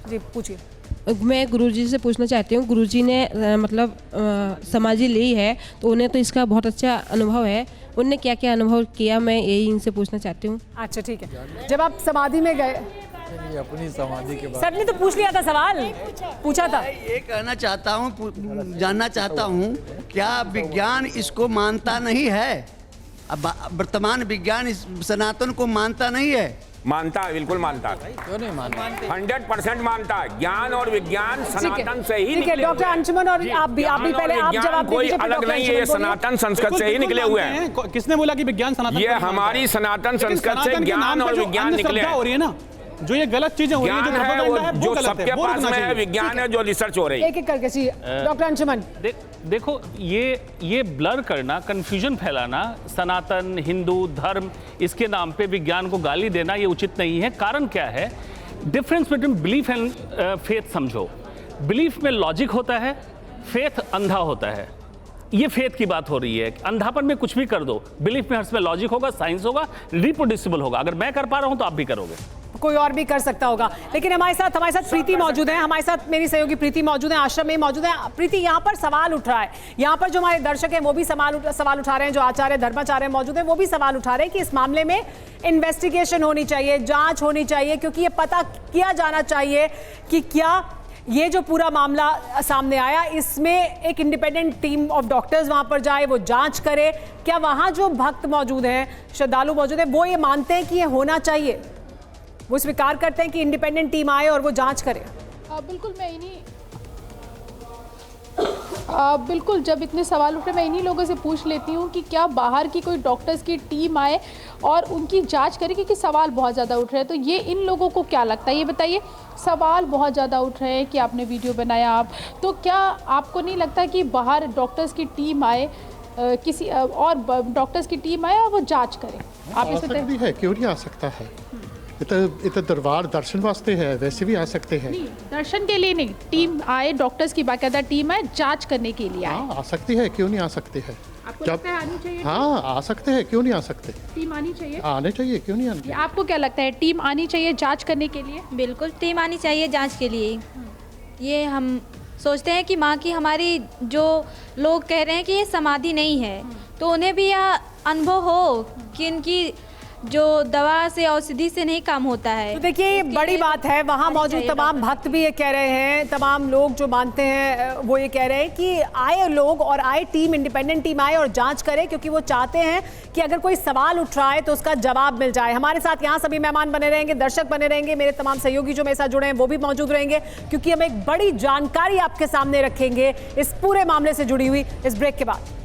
जी पूछिए। मैं गुरुजी से पूछना चाहती हूँ, गुरुजी ने मतलब समाधि ली है तो उन्हें तो इसका बहुत अच्छा अनुभव है, उनने क्या क्या अनुभव किया, मैं यही इनसे पूछना चाहती हूँ। अच्छा ठीक है, जब आप समाधि में गए अपनी समाधि के सर ने तो पूछ लिया था, सवाल पूछा था। ये कहना चाहता हूँ, जानना चाहता हूँ, क्या विज्ञान इसको मानता नहीं है? अब वर्तमान विज्ञान इस सनातन को मानता नहीं है? मानता है, बिल्कुल मानता है। क्यों नहीं मानता? 100% मानता है। ज्ञान और विज्ञान सनातन से ही निकले। डॉक्टर अंशुमन और आप भी पहले आप जवाब कोई अलग नहीं है, ये सनातन संस्कृत से ही निकले हुए हैं। किसने बोला कि विज्ञान सनातन? ये हमारी सनातन संस्कृत से ज्ञान और विज्ञान निकले हैं। जो ये गलत चीजें हो रही हैं, जो सबके पास में है, विज्ञान है, जो रिसर्च हो रही है। एक एक करके सी डॉक्टर अंशुमन। देखो, ये ब्लर करना, कंफ्यूजन फैलाना, सनातन हिंदू धर्म इसके नाम पे विज्ञान को गाली देना ये उचित नहीं है। कारण क्या है? Difference between belief and faith समझो। बिलीफ में लॉजिक होता है, फेथ अंधा होता है। ये फेथ की बात हो रही है। अंधापन में कुछ भी कर दो, बिलीफ में हर लॉजिक होगा, साइंस होगा, रिप्रोड्यूसिबल होगा। अगर मैं कर पा रहा हूं तो आप भी करोगे, कोई और भी कर सकता होगा। लेकिन हमारे साथ प्रीति मौजूद है, हमारे साथ मेरी सहयोगी प्रीति मौजूद है, आश्रम में मौजूद है। प्रीति, यहाँ पर सवाल उठ रहा है, यहाँ पर जो हमारे दर्शक हैं वो भी सवाल उठा रहे हैं, जो आचार्य धर्माचार्य मौजूद हैं वो भी सवाल उठा रहे हैं कि इस मामले में इन्वेस्टिगेशन होनी चाहिए, जांच होनी चाहिए, क्योंकि ये पता किया जाना चाहिए कि क्या ये जो पूरा मामला सामने आया इसमें एक इंडिपेंडेंट टीम ऑफ डॉक्टर्स वहां पर जाए, वो जांच करे। क्या वहां जो भक्त मौजूद हैं, श्रद्धालु मौजूद हैं, वो ये मानते हैं कि ये होना चाहिए? वो स्वीकार करते हैं कि इंडिपेंडेंट टीम आए और वो जांच करे? बिल्कुल, मैं इन्हीं बिल्कुल, जब इतने सवाल उठ रहे मैं इन्हीं लोगों से पूछ लेती हूँ कि क्या बाहर की कोई डॉक्टर्स की टीम आए और उनकी जांच करे, क्योंकि सवाल बहुत ज़्यादा उठ रहे हैं। तो ये इन लोगों को क्या लगता है, ये बताइए। सवाल बहुत ज़्यादा उठ रहे हैं कि आपने वीडियो बनाया आप, तो क्या आपको नहीं लगता कि बाहर डॉक्टर्स की टीम आए, किसी और डॉक्टर्स की टीम आए और वो जाँच करें? आप इस है, क्यों नहीं आ सकता है? इतना दरबार दर्शन वास्ते है, वैसे भी आ सकते हैं। नहीं, दर्शन के लिए नहीं, टीम आए, डॉक्टर्स की बाकायदा टीम आए, जांच करने के लिए आए। आ सकती है, क्यों नहीं आ सकते हैं? आपको लगता है आनी चाहिए? हाँ, आ सकते हैं, क्यों नहीं आ सकते? टीम आनी चाहिए? आने चाहिए, क्यों नहीं आने? आपको क्या लगता है, टीम आनी चाहिए जांच करने के लिए? बिल्कुल, टीम आनी चाहिए जांच के लिए। ये हम सोचते हैं कि माँ की, हमारी जो लोग कह रहे हैं कि ये समाधि नहीं है, तो उन्हें भी यह अनुभव हो कि इनकी जो दवा से औषधि से नहीं काम होता है। तो देखिए, ये बड़ी बात है। वहाँ मौजूद तमाम भक्त भी ये कह रहे हैं, तमाम लोग जो मानते हैं वो ये कह रहे हैं कि आए लोग और आए टीम, इंडिपेंडेंट टीम आए और जांच करे, क्योंकि वो चाहते हैं कि अगर कोई सवाल उठ रहा है तो उसका जवाब मिल जाए। हमारे साथ यहाँ सभी मेहमान बने रहेंगे, दर्शक बने रहेंगे, मेरे तमाम सहयोगी जो मेरे साथ जुड़े हैं वो भी मौजूद रहेंगे, क्योंकि हम एक बड़ी जानकारी आपके सामने रखेंगे इस पूरे मामले से जुड़ी हुई, इस ब्रेक के बाद।